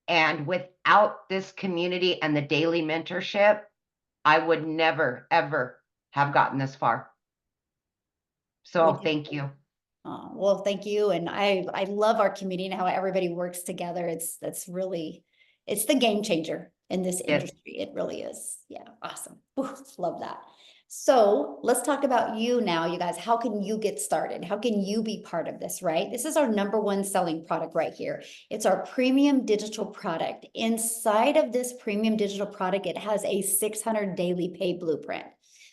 And without this community and the daily mentorship, I would never, ever have gotten this far. So thank you. Well, thank you. And I love our community and how everybody works together. It's the game changer in this industry. It really is. Yeah, awesome. Ooh, love that. So let's talk about you now, you guys. How can you get started? How can you be part of this, right? This is our #1 selling product right here. It's our premium digital product. Inside of this premium digital product, it has a 600 daily pay blueprint.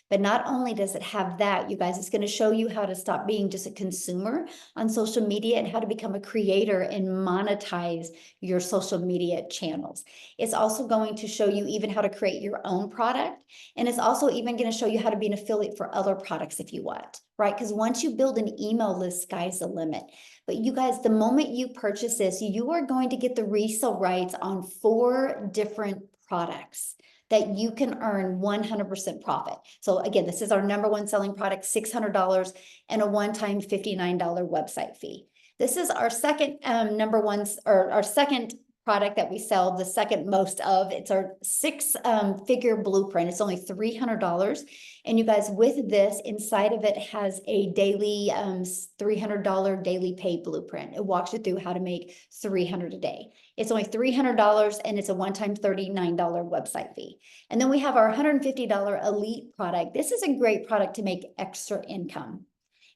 But not only does it have that, you guys, it's going to show you how to stop being just a consumer on social media and how to become a creator and monetize your social media channels. It's also going to show you even how to create your own product. And it's also even going to show you how to be an affiliate for other products if you want, right? Because once you build an email list, sky's the limit. But you guys, the moment you purchase this, you are going to get the resale rights on 4 different products that you can earn 100% profit. So again, this is our #1 selling product, $600 and a one-time $59 website fee. This is our second #1 or our second product that we sell, the second most of. It's our 6-figure blueprint. It's only $300. And you guys, with this, inside of it has a daily $300 daily pay blueprint. It walks you through how to make $300 a day. It's only $300 and it's a one-time $39 website fee. And then we have our $150 elite product. This is a great product to make extra income.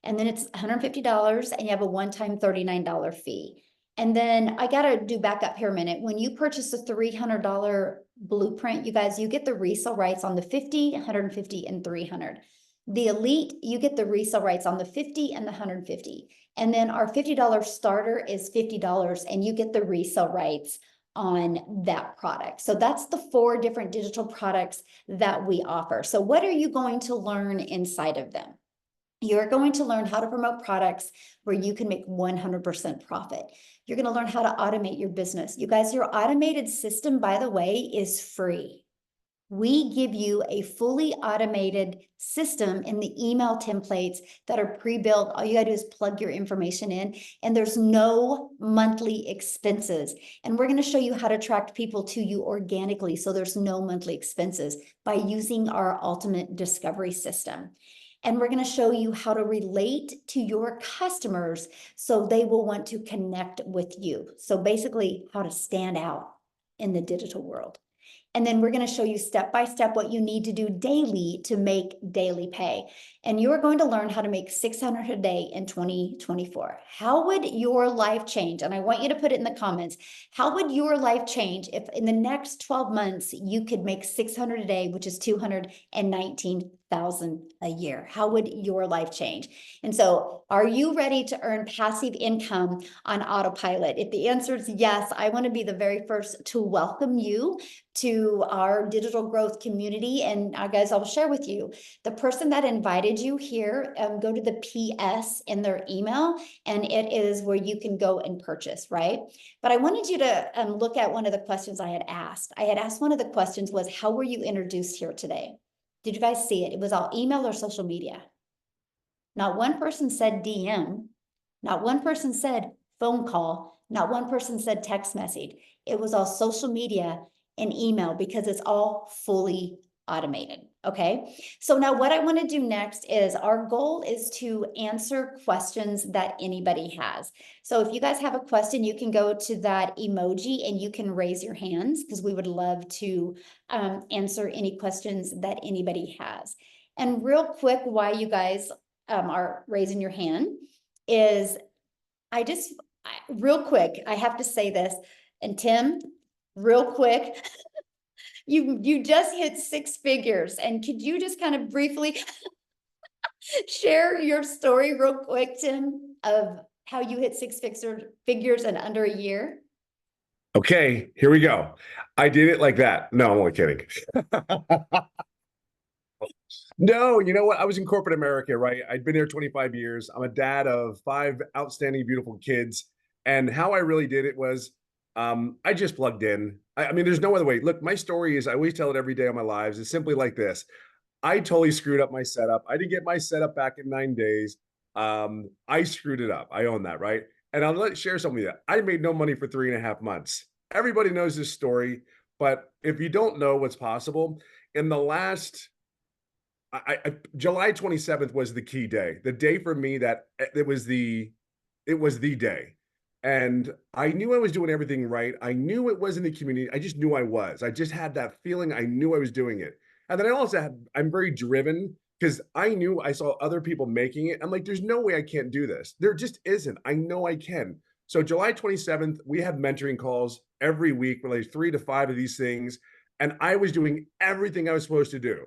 And then it's $150 and you have a one-time $39 fee. And then I got to do back up here a minute. When you purchase a $300 blueprint, you guys, you get the resale rights on the 50, 150, and 300. The elite, you get the resale rights on the 50 and the 150. And then our $50 starter is $50 and you get the resale rights on that product. So that's the 4 different digital products that we offer. So what are you going to learn inside of them? You're going to learn how to promote products where you can make 100% profit. You're going to learn how to automate your business. You guys, your automated system, by the way, is free. We give you a fully automated system in the email templates that are pre-built. All you gotta do is plug your information in, and there's no monthly expenses. And we're gonna show you how to attract people to you organically, so there's no monthly expenses by using our ultimate discovery system. And we're going to show you how to relate to your customers so they will want to connect with you. So basically how to stand out in the digital world. And then we're going to show you step by step what you need to do daily to make daily pay. And you're going to learn how to make $600 a day in 2024. How would your life change? And I want you to put it in the comments. How would your life change if in the next 12 months you could make $600 a day, which is $219,000 a year? How would your life change? And so are you ready to earn passive income on autopilot? If the answer is yes, I want to be the very first to welcome you to our digital growth community. And guys, I'll share with you, the person that invited you here, go to the PS in their email, and it is where you can go and purchase, right? But I wanted you to look at one of the questions I had asked. I had asked one of the questions was, how were you introduced here today? Did you guys see it? It was all email or social media. Not one person said DM. Not one person said phone call. Not one person said text message. It was all social media and email because it's all fully automated. Okay. So now what I want to do next is our goal is to answer questions that anybody has. So if you guys have a question, you can go to that emoji and you can raise your hands because we would love to answer any questions that anybody has. And real quick, why you guys, are raising your hand is real quick, I have to say this, and Tim, real quick, you just hit 6 figures, and could you just kind of briefly share your story real quick, Tim, of how you hit 6 figures in under a year? Okay, here we go. I did it like that. No, I'm only kidding. No, you know what? I was in corporate America, right? I'd been there 25 years. I'm a dad of 5 outstanding, beautiful kids. And how I really did it was I just plugged in. I mean, there's no other way. Look, my story is I always tell it every day of my lives. It's simply like this. I totally screwed up my setup. I didn't get my setup back in 9 days. I screwed it up. I own that, right? And I'll share something with you. I made no money for 3.5 months. Everybody knows this story, but if you don't know what's possible, in the last July 27th was the key day. The day for me that it was the day. And I knew I was doing everything right. I knew it was in the community. I just knew I was. I just had that feeling. I knew I was doing it. And then I also I'm very driven because I knew I saw other people making it. I'm like, there's no way I can't do this. There just isn't. I know I can. So July 27th, we had mentoring calls every week, like 3 to 5 of these things. And I was doing everything I was supposed to do.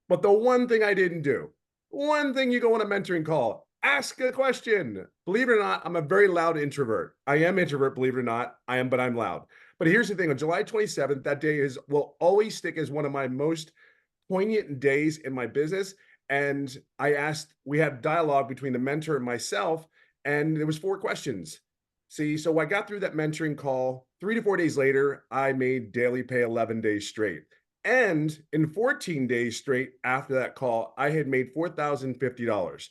But the one thing I didn't do, one thing you go on a mentoring call, ask a question. Believe it or not, I'm a very loud introvert. I am introvert, believe it or not. But I'm loud. But here's the thing, on July 27th, that day will always stick as one of my most poignant days in my business. And we had dialogue between the mentor and myself, and there was 4 questions. See, so I got through that mentoring call. 3 to 4 days later, I made daily pay 11 days straight. And in 14 days straight after that call, I had made $4,050.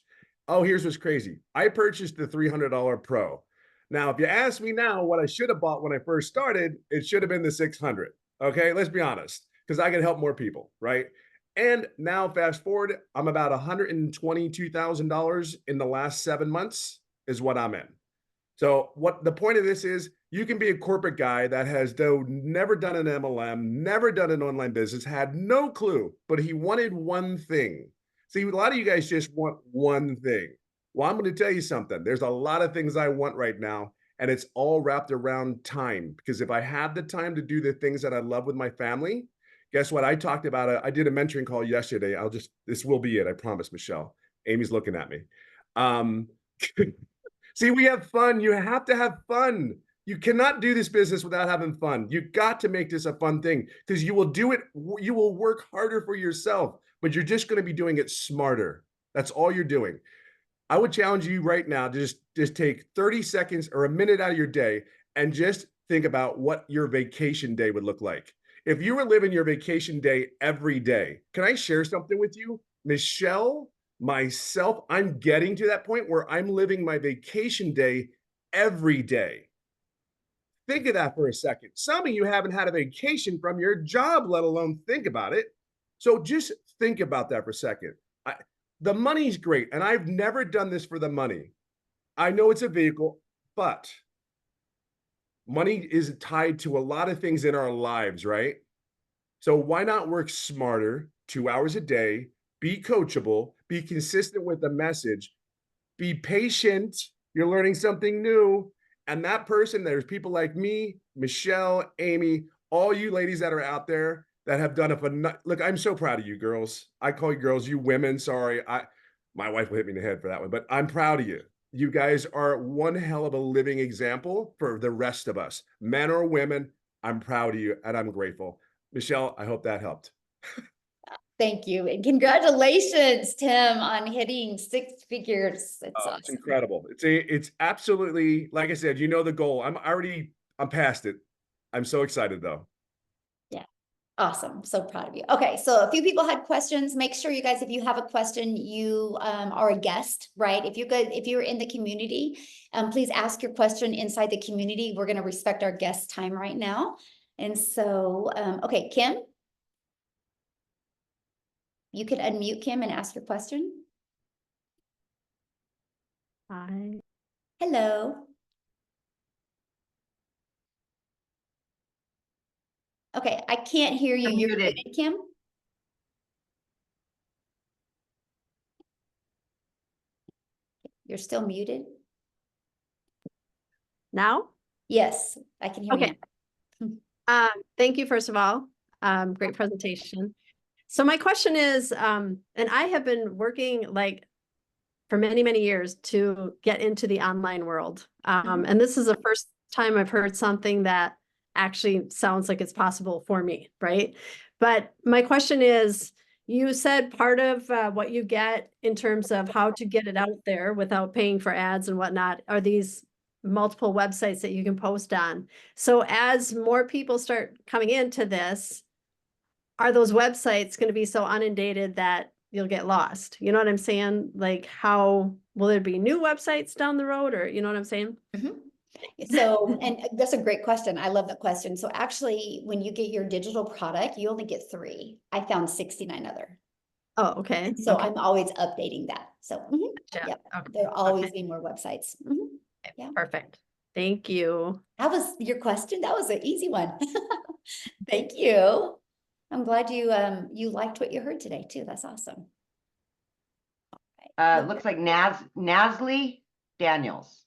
Oh, here's what's crazy. I purchased the $300 Pro. Now, if you ask me now what I should have bought when I first started, it should have been the 600. Okay, let's be honest, because I can help more people, right? And now fast forward, I'm about $122,000 in the last 7 months is what I'm in. So what the point of this is, you can be a corporate guy that has never done an MLM, never done an online business, had no clue, but he wanted one thing. See, a lot of you guys just want one thing. Well, I'm going to tell you something. There's a lot of things I want right now, and it's all wrapped around time. Because if I have the time to do the things that I love with my family, guess what? I talked about I did a mentoring call yesterday. This will be it. I promise, Michelle. Amy's looking at me. See, we have fun. You have to have fun. You cannot do this business without having fun. You got to make this a fun thing because you will do it. You will work harder for yourself, but you're just going to be doing it smarter. That's all you're doing. I would challenge you right now to just take 30 seconds or a minute out of your day and just think about what your vacation day would look like. If you were living your vacation day every day, can I share something with you? Michelle, myself, I'm getting to that point where I'm living my vacation day every day. Think of that for a second. Some of you haven't had a vacation from your job, let alone think about it. So just think about that for a second. The money's great, and I've never done this for the money. I know it's a vehicle, but money is tied to a lot of things in our lives, right? So why not work smarter, 2 hours a day, be coachable, be consistent with the message, be patient. You're learning something new. And that person, there's people like me, Michelle, Amy, all you ladies that are out there that have done look, I'm so proud of you girls. I call you girls, you women. Sorry. My wife will hit me in the head for that one, but I'm proud of you. You guys are one hell of a living example for the rest of us, men or women. I'm proud of you and I'm grateful. Michelle, I hope that helped. Thank you. And congratulations, Tim, on hitting 6 figures. It's awesome. It's incredible. It's absolutely, like I said, you know the goal. I'm past it. I'm so excited though. Yeah. Awesome. So proud of you. Okay. So a few people had questions. Make sure you guys, if you have a question, you are a guest, right? If you're in the community, please ask your question inside the community. We're going to respect our guest time right now. And so, okay, Kim. You could unmute Kim and ask your question. Hi. Hello. Okay, I can't hear you. You're Muted. muted, Kim. You're still muted. Now? Yes, I can hear you. Okay. Thank you, first of all. Great presentation. So my question is, and I have been working like for many, many years to get into the online world. And this is the first time I've heard something that actually sounds like it's possible for me, right? But my question is, you said part of what you get in terms of how to get it out there without paying for ads and whatnot are these multiple websites that you can post on. So as more people start coming into this, are those websites going to be so inundated that you'll get lost? You know what I'm saying? Like, how will there be new websites down the road, or you know what I'm saying? So, and that's a great question. I love that question. So actually, when you get your digital product, you only get 3. I found 69 other. Oh, okay. And so Okay. I'm always updating that. So Gotcha. yep, Okay. there'll always Okay. be more websites. Yeah. Perfect. Thank you. That was your question. That was an easy one. Thank you. I'm glad you liked what you heard today too. That's awesome. Looks like Nasli Daniels.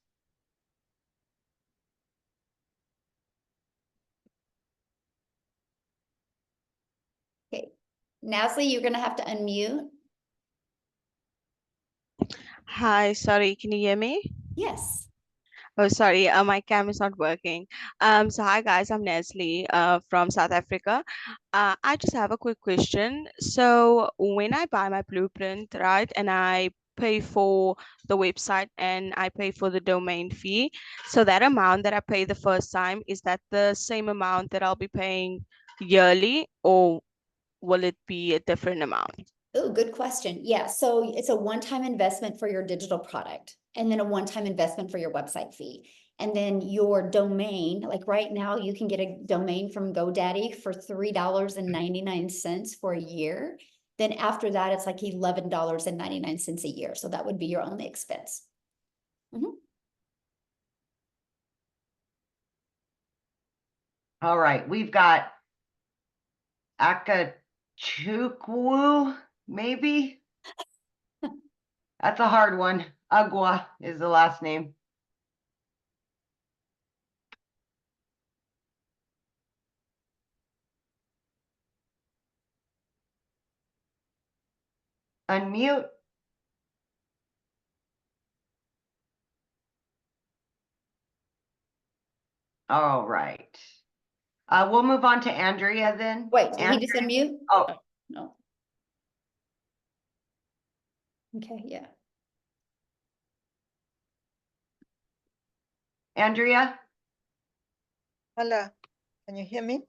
Okay, Nasli, you're gonna have to unmute. Hi, sorry, can you hear me? Yes. Oh, sorry, my cam is not working. So hi guys, I'm Nestle, from South Africa. I just have a quick question. So when I buy my blueprint, right, and I pay for the website and I pay for the domain fee, so that amount that I pay the first time, is that the same amount that I'll be paying yearly, or will it be a different amount? Oh, good question. Yeah, so it's a one-time investment for your digital product, and then a one-time investment for your website fee. And then your domain, like right now, you can get a domain from GoDaddy for $3.99 for a year. Then after that, it's like $11.99 a year. So that would be your only expense. All right, we've got Akachukwu, maybe? That's a hard one. Agua is the last name. Unmute. All right. We'll move on to Andrea then. Wait, did he just unmute? Oh, No. Okay, yeah. Andrea? Hello, can you hear me?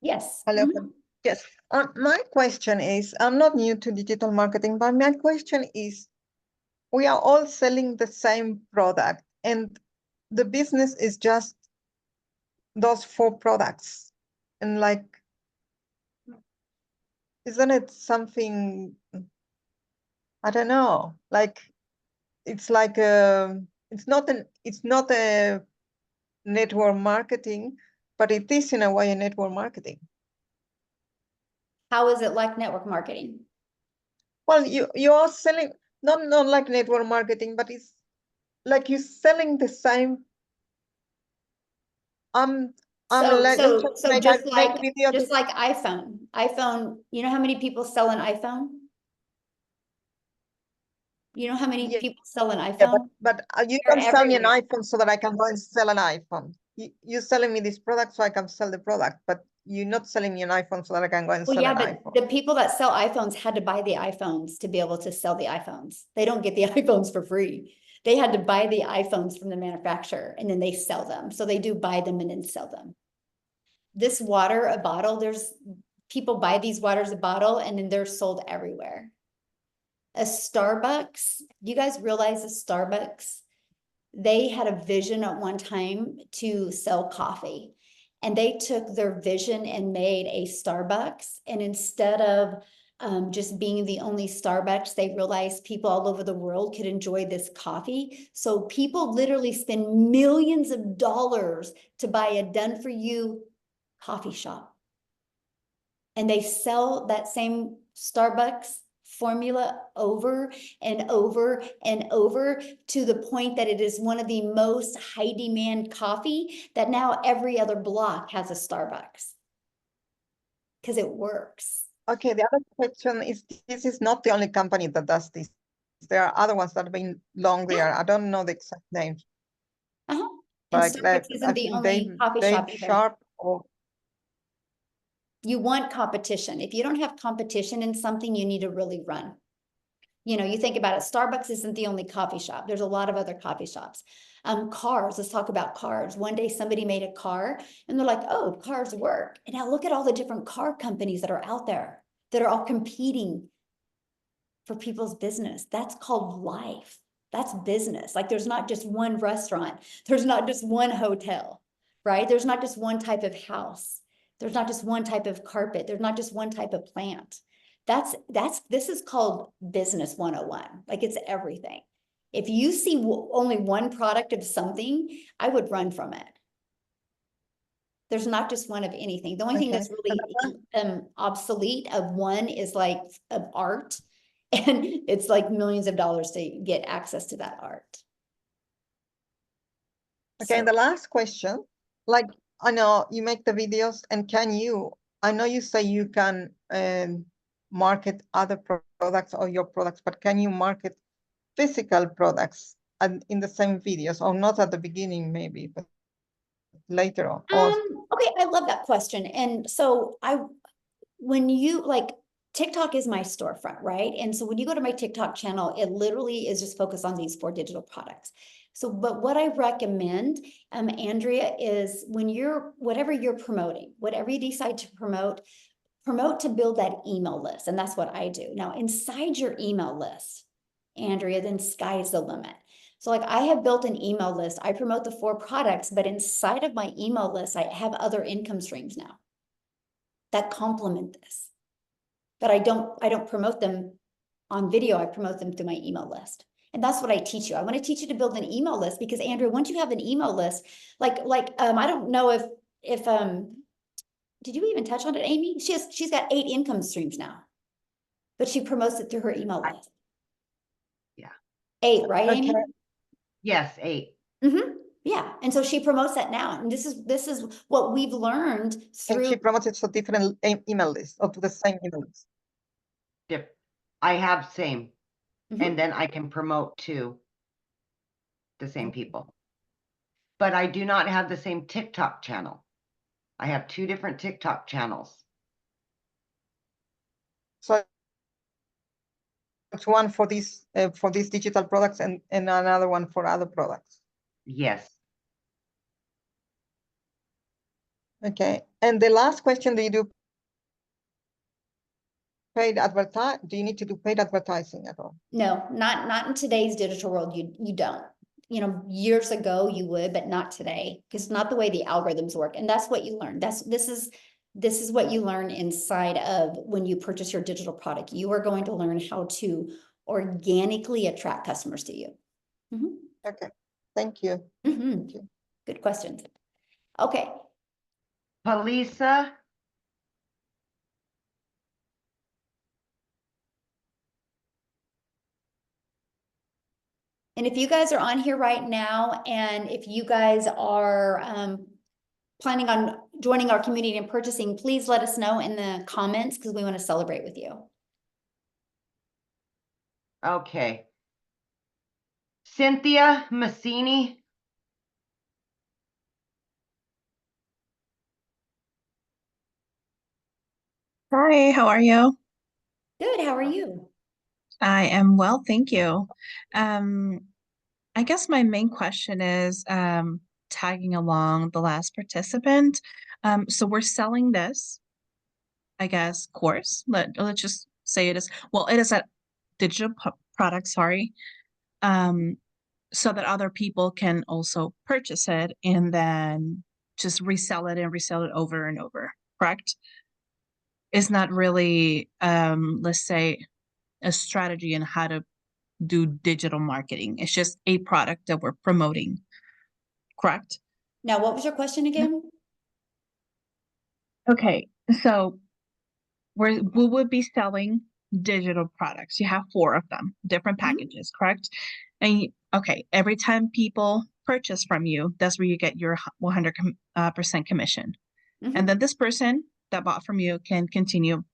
Yes. Hello. Mhm. Yes. My question is, I'm not new to digital marketing, but my question is, we are all selling the same product, and the business is just those 4 products. And like, isn't it something, I don't know, like, it's like it's not a network marketing, but it is in a way a network marketing. How is it like network marketing? Well, you are selling not like network marketing, but it's like you're selling the same. I'm like, So make just a like video to, iPhone, you know how many people sell an iPhone? You know how many yeah, people sell an yeah, iPhone? but you They're don't sell me an everywhere. iPhone so that I can go and sell an iPhone. You're selling me this product so I can sell the product, but you're not selling me an iPhone so that I can go and Well, sell yeah, an but iPhone. the people that sell iPhones had to buy the iPhones to be able to sell the iPhones. They don't get the iPhones for free. They had to buy the iPhones from the manufacturer and then they sell them. So they do buy them and then sell them. This water, a bottle, there's people buy these waters a bottle and then they're sold everywhere. A Starbucks, you guys realize a Starbucks, they had a vision at one time to sell coffee, and they took their vision and made a Starbucks. And instead of just being the only Starbucks, they realized people all over the world could enjoy this coffee. So people literally spend millions of dollars to buy a done for you coffee shop. And they sell that same Starbucks formula over and over and over to the point that it is one of the most high demand coffee that now every other block has a Starbucks. Because it works. Okay, the other question is, this is not the only company that does this. There are other ones that have been long there. I don't know the exact names. Uh-huh. And Like Starbucks I isn't the think only coffee shop Dave either. Sharp or You want competition. If you don't have competition in something, you need to really run. You know, you think about it, Starbucks isn't the only coffee shop. There's a lot of other coffee shops. Cars, let's talk about cars. One day somebody made a car and they're like, oh, cars work. And now look at all the different car companies that are out there that are all competing for people's business. That's called life. That's business. Like there's not just one restaurant. There's not just one hotel, right? There's not just one type of house. There's not just one type of carpet. There's not just one type of plant. This is called business 101. Like it's everything. If you see only one product of something, I would run from it. There's not just one of anything. The only thing that's really obsolete of one is like of art. And it's like millions of dollars to get access to that art. okay, and the last question, like I know you make the videos and I know you say you can market other products or your products, but can you market physical products in the same videos, or not at the beginning maybe, but later on? Okay, I love that question. And so when you like, TikTok is my storefront, right? And so when you go to my TikTok channel, it literally is just focused on these 4 digital products. So, but what I recommend, Andrea, is when whatever you're promoting, whatever you decide to promote to build that email list. And that's what I do. Now, inside your email list, Andrea, then sky's the limit. So like I have built an email list. I promote the 4 products, but inside of my email list, I have other income streams now that complement this. But I don't promote them on video. I promote them through my email list. And that's what I teach you. I want to teach you to build an email list because Andrea, once you have an email list, I don't know if did you even touch on it, Amy? She's got 8 income streams now, but she promotes it through her email list. Yeah. 8, right, Okay. Amy? Yes, 8. Mm-hmm. Yeah. And so she promotes that now. And this is what we've learned through. And she promotes it to different email lists or to the same email list. I have same. Mhm. And then I can promote to the same people. But I do not have the same TikTok channel. I have 2 different TikTok channels. So it's one for these digital products and another one for other products. Yes. Okay. And the last question, do you do paid advertise? Do you need to do paid advertising at all? No, not in today's digital world. You don't. You know, years ago you would, but not today, because it's not the way the algorithms work. And that's what you learn. This is what you learn inside of when you purchase your digital product. You are going to learn how to organically attract customers to you. Mm-hmm. Okay. Thank you. Mm-hmm. Thank you. Good questions. Okay. Palisa. And if you guys are on here right now, and if you guys are planning on joining our community and purchasing, please let us know in the comments because we want to celebrate with you. Okay. Cynthia Massini. Hi, how are you? Good, how are you? I am well, thank you. I guess my main question is tagging along the last participant. So we're selling this, I guess, course. Let's just say it is, well, it is a digital product, sorry, so that other people can also purchase it and then just resell it over and over, correct? It's not really, let's say, a strategy on how to do digital marketing. It's just a product that we're promoting, correct? Now, what was your question again? Okay, so we would be selling digital products. You have 4 of them, different Mhm. packages, correct? And okay, every time people purchase from you, that's where you get your 100% commission. Mhm. And then this person that bought from you can continue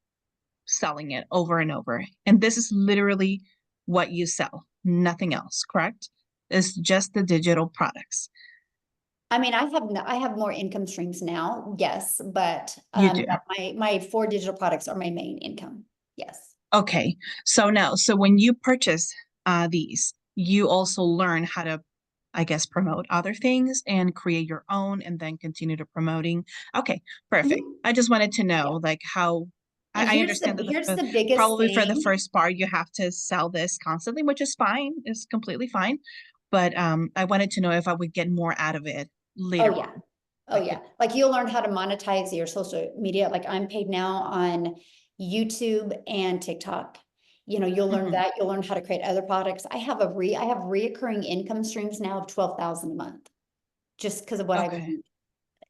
selling it over and over. And this is literally what you sell, nothing else, correct? It's just the digital products. I mean, I have more income streams now, yes, but You do. my 4 digital products are my main income. Yes. Okay. So now, so when you purchase these, you also learn how to, I guess, promote other things and create your own and then continue to promoting. Okay, perfect. Mhm. I just wanted to Yeah. know like how And I understand that here's the biggest probably for the thing. first part you have to sell this constantly, which is fine, it's completely fine. But I wanted to know if I would get more out of it later Oh yeah. on. Oh Like yeah. Like you'll learn how to monetize your social media. Like I'm paid now on YouTube and TikTok. You know, you'll learn Mhm. that. You'll learn how to create other products. I have reoccurring income streams now of 12,000 a month, just because of what I've Okay. learned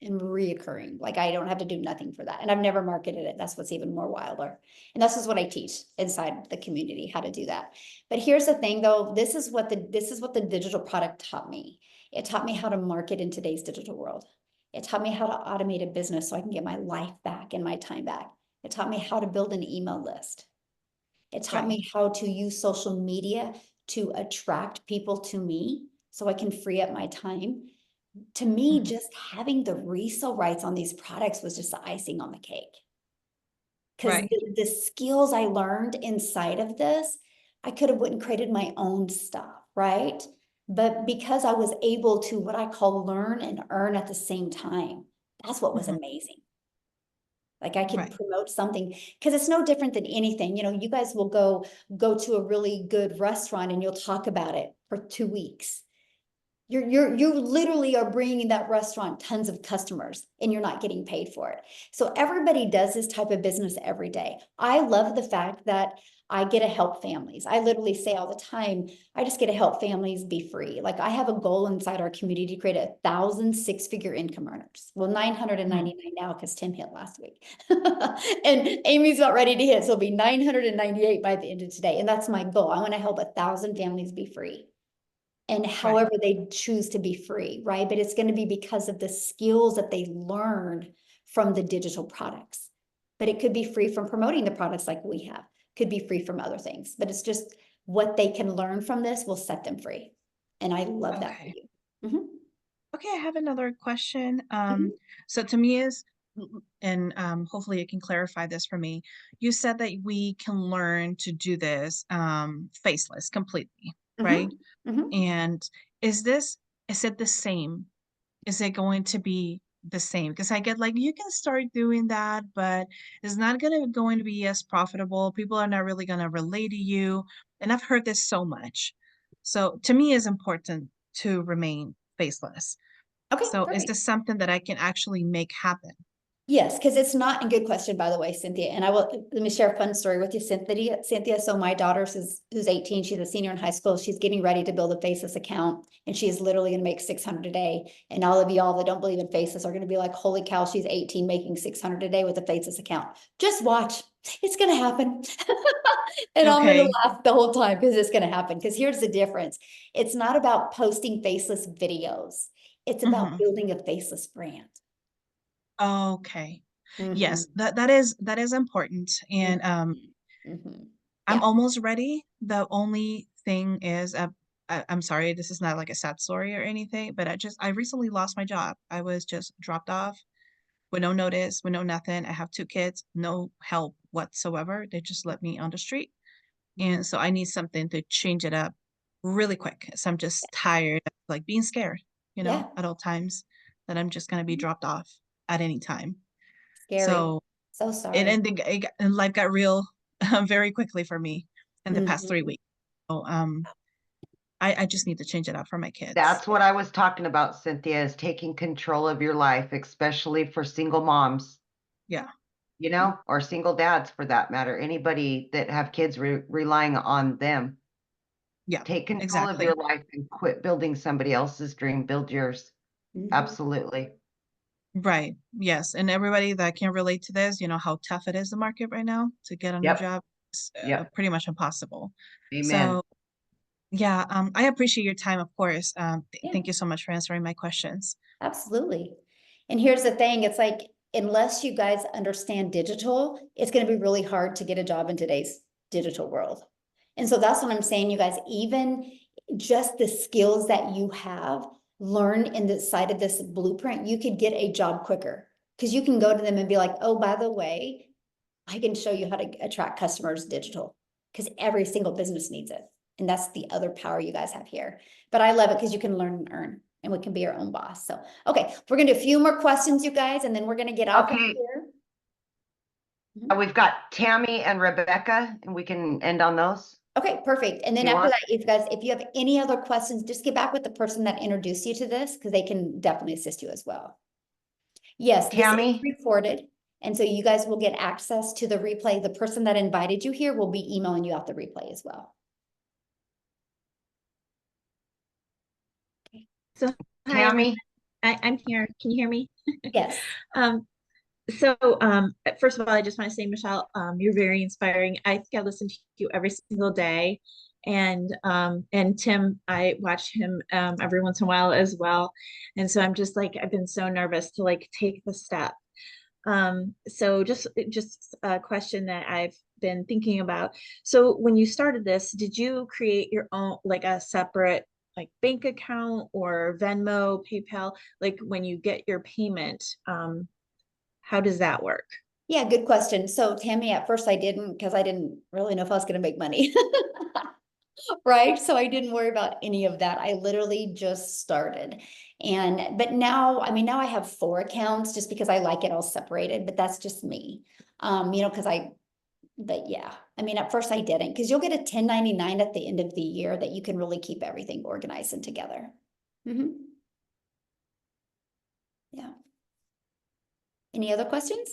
and reoccurring. Like I don't have to do nothing for that. And I've never marketed it. That's what's even more wilder. And this is what I teach inside the community, how to do that. But here's the thing though, this is what the digital product taught me. It taught me how to market in today's digital world. It taught me how to automate a business so I can get my life back and my time back. It taught me how to build an email list. It taught Right. me how to use social media to attract people to me so I can free up my time. To me, Mhm. just having the resale rights on these products was just the icing on the cake. Because Right. the skills I learned inside of this, I could have went and created my own stuff, right? But because I was able to what I call learn and earn at the same time, that's what was Mhm. amazing. Like I could Right. promote something because it's no different than anything. You know, you guys will go to a really good restaurant and you'll talk about it for 2 weeks. You literally are bringing that restaurant tons of customers and you're not getting paid for it. So everybody does this type of business every day. I love the fact that I get to help families. I literally say all the time, I just get to help families be free. Like I have a goal inside our community to create 1,000 6-figure income earners. Well, 999 now because Tim hit last week. And Amy's about ready to hit. So it'll be 998 by the end of today. And that's my goal. I want to help 1,000 families be free. And Right. however they choose to be free, right? But it's going to be because of the skills that they learned from the digital products. But it could be free from promoting the products like we have, could be free from other things. But it's just what they can learn from this will set them free. And I love that for Okay. you. Mhm. Okay, I have another question. Mhm. So to me is, and hopefully you can clarify this for me. You said that we can learn to do this faceless completely, right? Mhm. Mhm. And is this, is it the same? Is it going to be the same? Because I get like you can start doing that, but it's not going to be as profitable. People are not really gonna relate to you. And I've heard this so much. So to me, it's important to remain faceless. Okay, So is perfect. this something that I can actually make happen? Yes, because it's not a good question, by the way, Cynthia. And I will let me share a fun story with you, Cynthia. So my daughter who's 18, she's a senior in high school. She's getting ready to build a Faceless account, and she is literally going to make 600 a day. And all of y'all that don't believe in Faceless are going to be like, "Holy cow, she's 18 making 600 a day with a Faceless account." Just watch, it's going to happen. And I'm going to Okay. laugh the whole time because it's going to happen. Because here's the difference: it's not about posting faceless videos; it's about Hmm. building a faceless brand. Okay. Mhm. Yes, that is important. And Mhm. I'm Yeah. almost ready. The only thing is, I'm sorry, this is not like a sad story or anything, but I recently lost my job. I was just dropped off with no notice, with no nothing. I have 2 kids, no help whatsoever. They just let me on the street. And so I need something to change it up really quick. So I'm just tired of like being scared, Yeah. at all times that I'm just gonna be dropped off at any time. Scary. So So and sorry. and, and life got real very quickly for me in the past 3 weeks. Mhm. So I just need to change it up for my kids. That's what I was talking about, Cynthia, is taking control of your life, especially for single moms, Yeah. or single dads for that matter. Anybody that have kids relying on them. Yeah, Take control of your exactly. life and quit building somebody else's dream. Build yours. Mhm. Absolutely. Right. Yes. And everybody that can relate to this, how tough it is the market right now to get a new Yep. job. Yep. pretty much impossible. Amen. So yeah, I appreciate your time, of course. Yeah. Thank you so much for answering my questions. Absolutely. And here's the thing, it's like, unless you guys understand digital, it's going to be really hard to get a job in today's digital world. And so that's what I'm saying, you guys, even just the skills that you have learned in the side of this blueprint, you could get a job quicker because you can go to them and be like, oh, by the way, I can show you how to attract customers digital because every single business needs it. And that's the other power you guys have here. But I love it because you can learn and earn, and we can be our own boss. So, okay, we're going to do a few more questions, you guys, and then we're going to get off of Okay. here. We've got Tammy and Rebecca, and we can end on those. Okay, perfect. And then You after want- that, if you have any other questions, just get back with the person that introduced you to this because they can definitely assist you as well. Yes, this is Tammy? recorded. And so you guys will get access to the replay. The person that invited you here will be emailing you out the replay as well. So hi, Tammy? I'm here. Can you hear me? Yes. First of all, I just want to say, Michele, you're very inspiring. I think I listen to you every single day. And Tim, I watch him every once in a while as well. And so I'm just like, I've been so nervous to like take the step. So just a question that I've been thinking about. So when you started this, did you create your own, like a separate like bank account or Venmo, PayPal? Like when you get your payment, how does that work? Yeah, good question. So Tammy, at first I didn't, because I didn't really know if I was going to make money. Right. So I didn't worry about any of that. I literally just started. But now, I mean, now I have 4 accounts just because I like it all separated, but that's just me. But yeah, I mean, at first I didn't, because you'll get a 1099 at the end of the year that you can really keep everything organized and together. Yeah. Any other questions?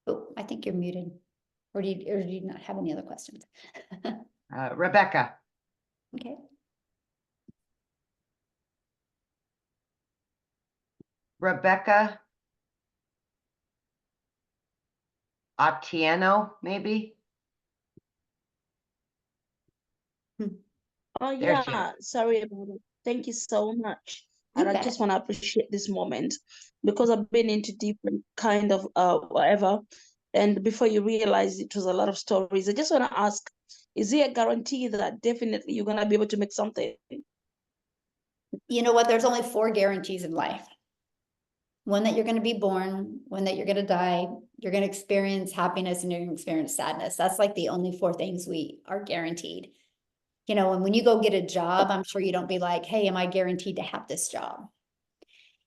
Oh, I think you're muted. Or do you not have any other questions? Rebecca? Okay. Rebecca? Atieno, maybe? Oh There she yeah, sorry about it. Thank you so much. You And I bet. just want to appreciate this moment because I've been into different kind of whatever. And before you realize it was a lot of stories, I just want to ask, is there a guarantee that definitely you're gonna be able to make something? You know what? There's only 4 guarantees in life. One that you're going to be born, one that you're going to die, you're going to experience happiness, and you're going to experience sadness. That's like the only 4 things we are guaranteed. You know, and when you go get a job, I'm sure you don't be like, hey, am I guaranteed to have this job?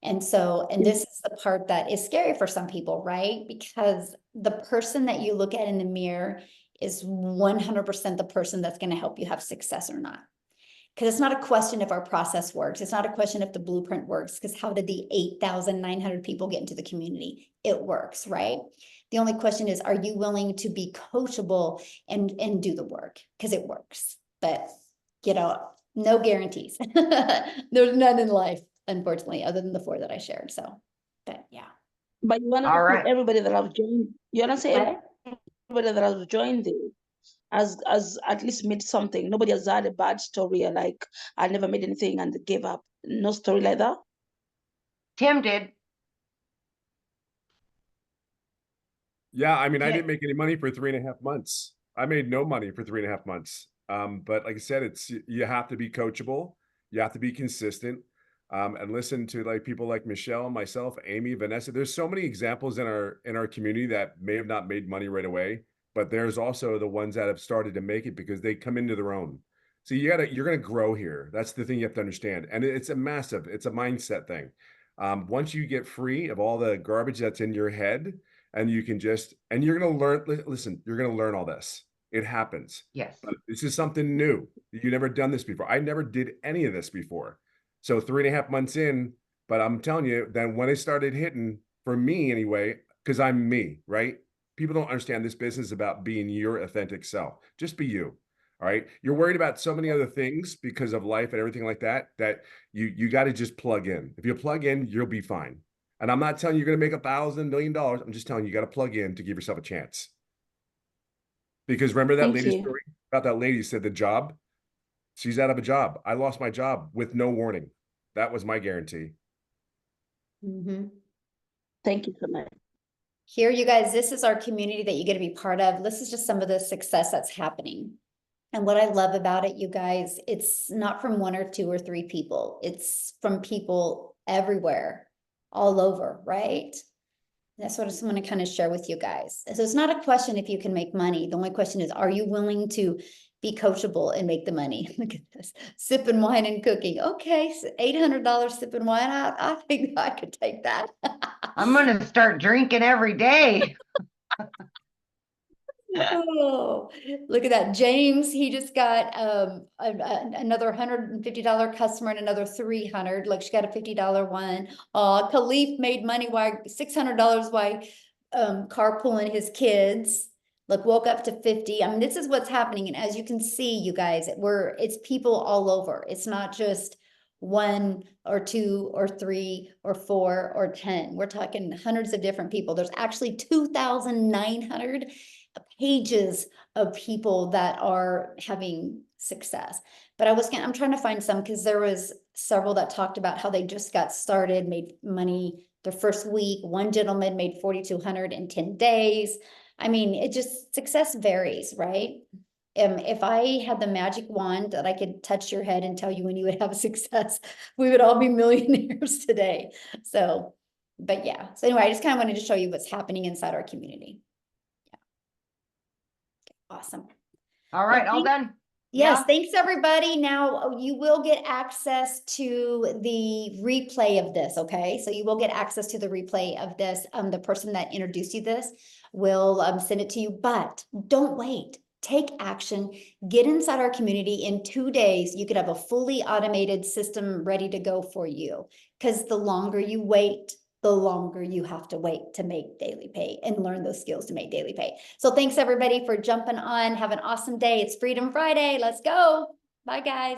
And this is the part that is scary for some people, right? Because the person that you look at in the mirror is 100% the person that's going to help you have success or not. Because it's not a question if our process works. It's not a question if the blueprint works, because how did the 8,900 people get into the community? It works, right? The only question is, are you willing to be coachable and do the work? Because it works. But, you know, no guarantees. There's none in life, unfortunately, other than the 4 that I shared. So, but yeah. But you wanna All say right. everybody that I've joined, you wanna say What? everybody that I've joined this has at least made something. Nobody has had a bad story or like I never made anything and gave up. No story like that. Tim did. Yeah, I mean, I Okay. didn't make any money for 3.5 months. I made no money for 3.5 months. But like I said, you have to be coachable, you have to be consistent, and listen to like people like Michele, myself, Amy, Vanessa. There's so many examples in our community that may have not made money right away, but there's also the ones that have started to make it because they come into their own. So you're gonna grow here. That's the thing you have to understand. And it's a mindset thing. Once you get free of all the garbage that's in your head, and you can and you're going to learn, listen, you're going to learn all this. It happens. Yes. But this is something new. You never done this before. I never did any of this before. So 3.5 months in, but I'm telling you, then when it started hitting, for me anyway, because I'm me, right? People don't understand this business is about being your authentic self. Just be you. All right. You're worried about so many other things because of life and everything like that, that you got to just plug in. If you plug in, you'll be fine. And I'm not telling you you're going to make $1,000 million. I'm just telling you, you got to plug in to give yourself a chance. Because remember that Thank lady you. story about that lady said the job, she's out of a job. I lost my job with no warning. That was my guarantee. Mhm. Thank you so much. Here, you guys, this is our community that you get to be part of. This is just some of the success that's happening. And what I love about it, you guys, it's not from one or two or three people. It's from people everywhere, all over, right? That's what I just want to kind of share with you guys. So it's not a question if you can make money. The only question is, are you willing to be coachable and make the money? Look at this, sipping wine and cooking. Okay, so $800 sipping wine. I think I could take that. I'm gonna start drinking every day. Oh, look at that. James, he just got another $150 customer and another 300. Look, she got a $50 one. Khalif made money while $600 while carpooling his kids. Look, woke up to 50. I mean, this is what's happening. And as you can see, you guys, it's people all over. It's not just one or two or three or four or 10. We're talking hundreds of different people. There's actually 2,900 pages of people that are having success. But I'm trying to find some, because there was several that talked about how they just got started, made money their first week. One gentleman made 4,200 in 10 days. I mean, it just, success varies, right? If I had the magic wand that I could touch your head and tell you when you would have success, we would all be millionaires today. So, but yeah. So anyway, I just kind of wanted to show you what's happening inside our community. Awesome. All right, all done. Yes, Yeah. thanks everybody. Now you will get access to the replay of this, okay? So you will get access to the replay of this. The person that introduced you this will send it to you, but don't wait. Take action, get inside our community. In 2 days, you could have a fully automated system ready to go for you. Because the longer you wait, the longer you have to wait to make daily pay and learn those skills to make daily pay. So thanks everybody for jumping on. Have an awesome day. It's Freedom Friday. Let's go. Bye guys.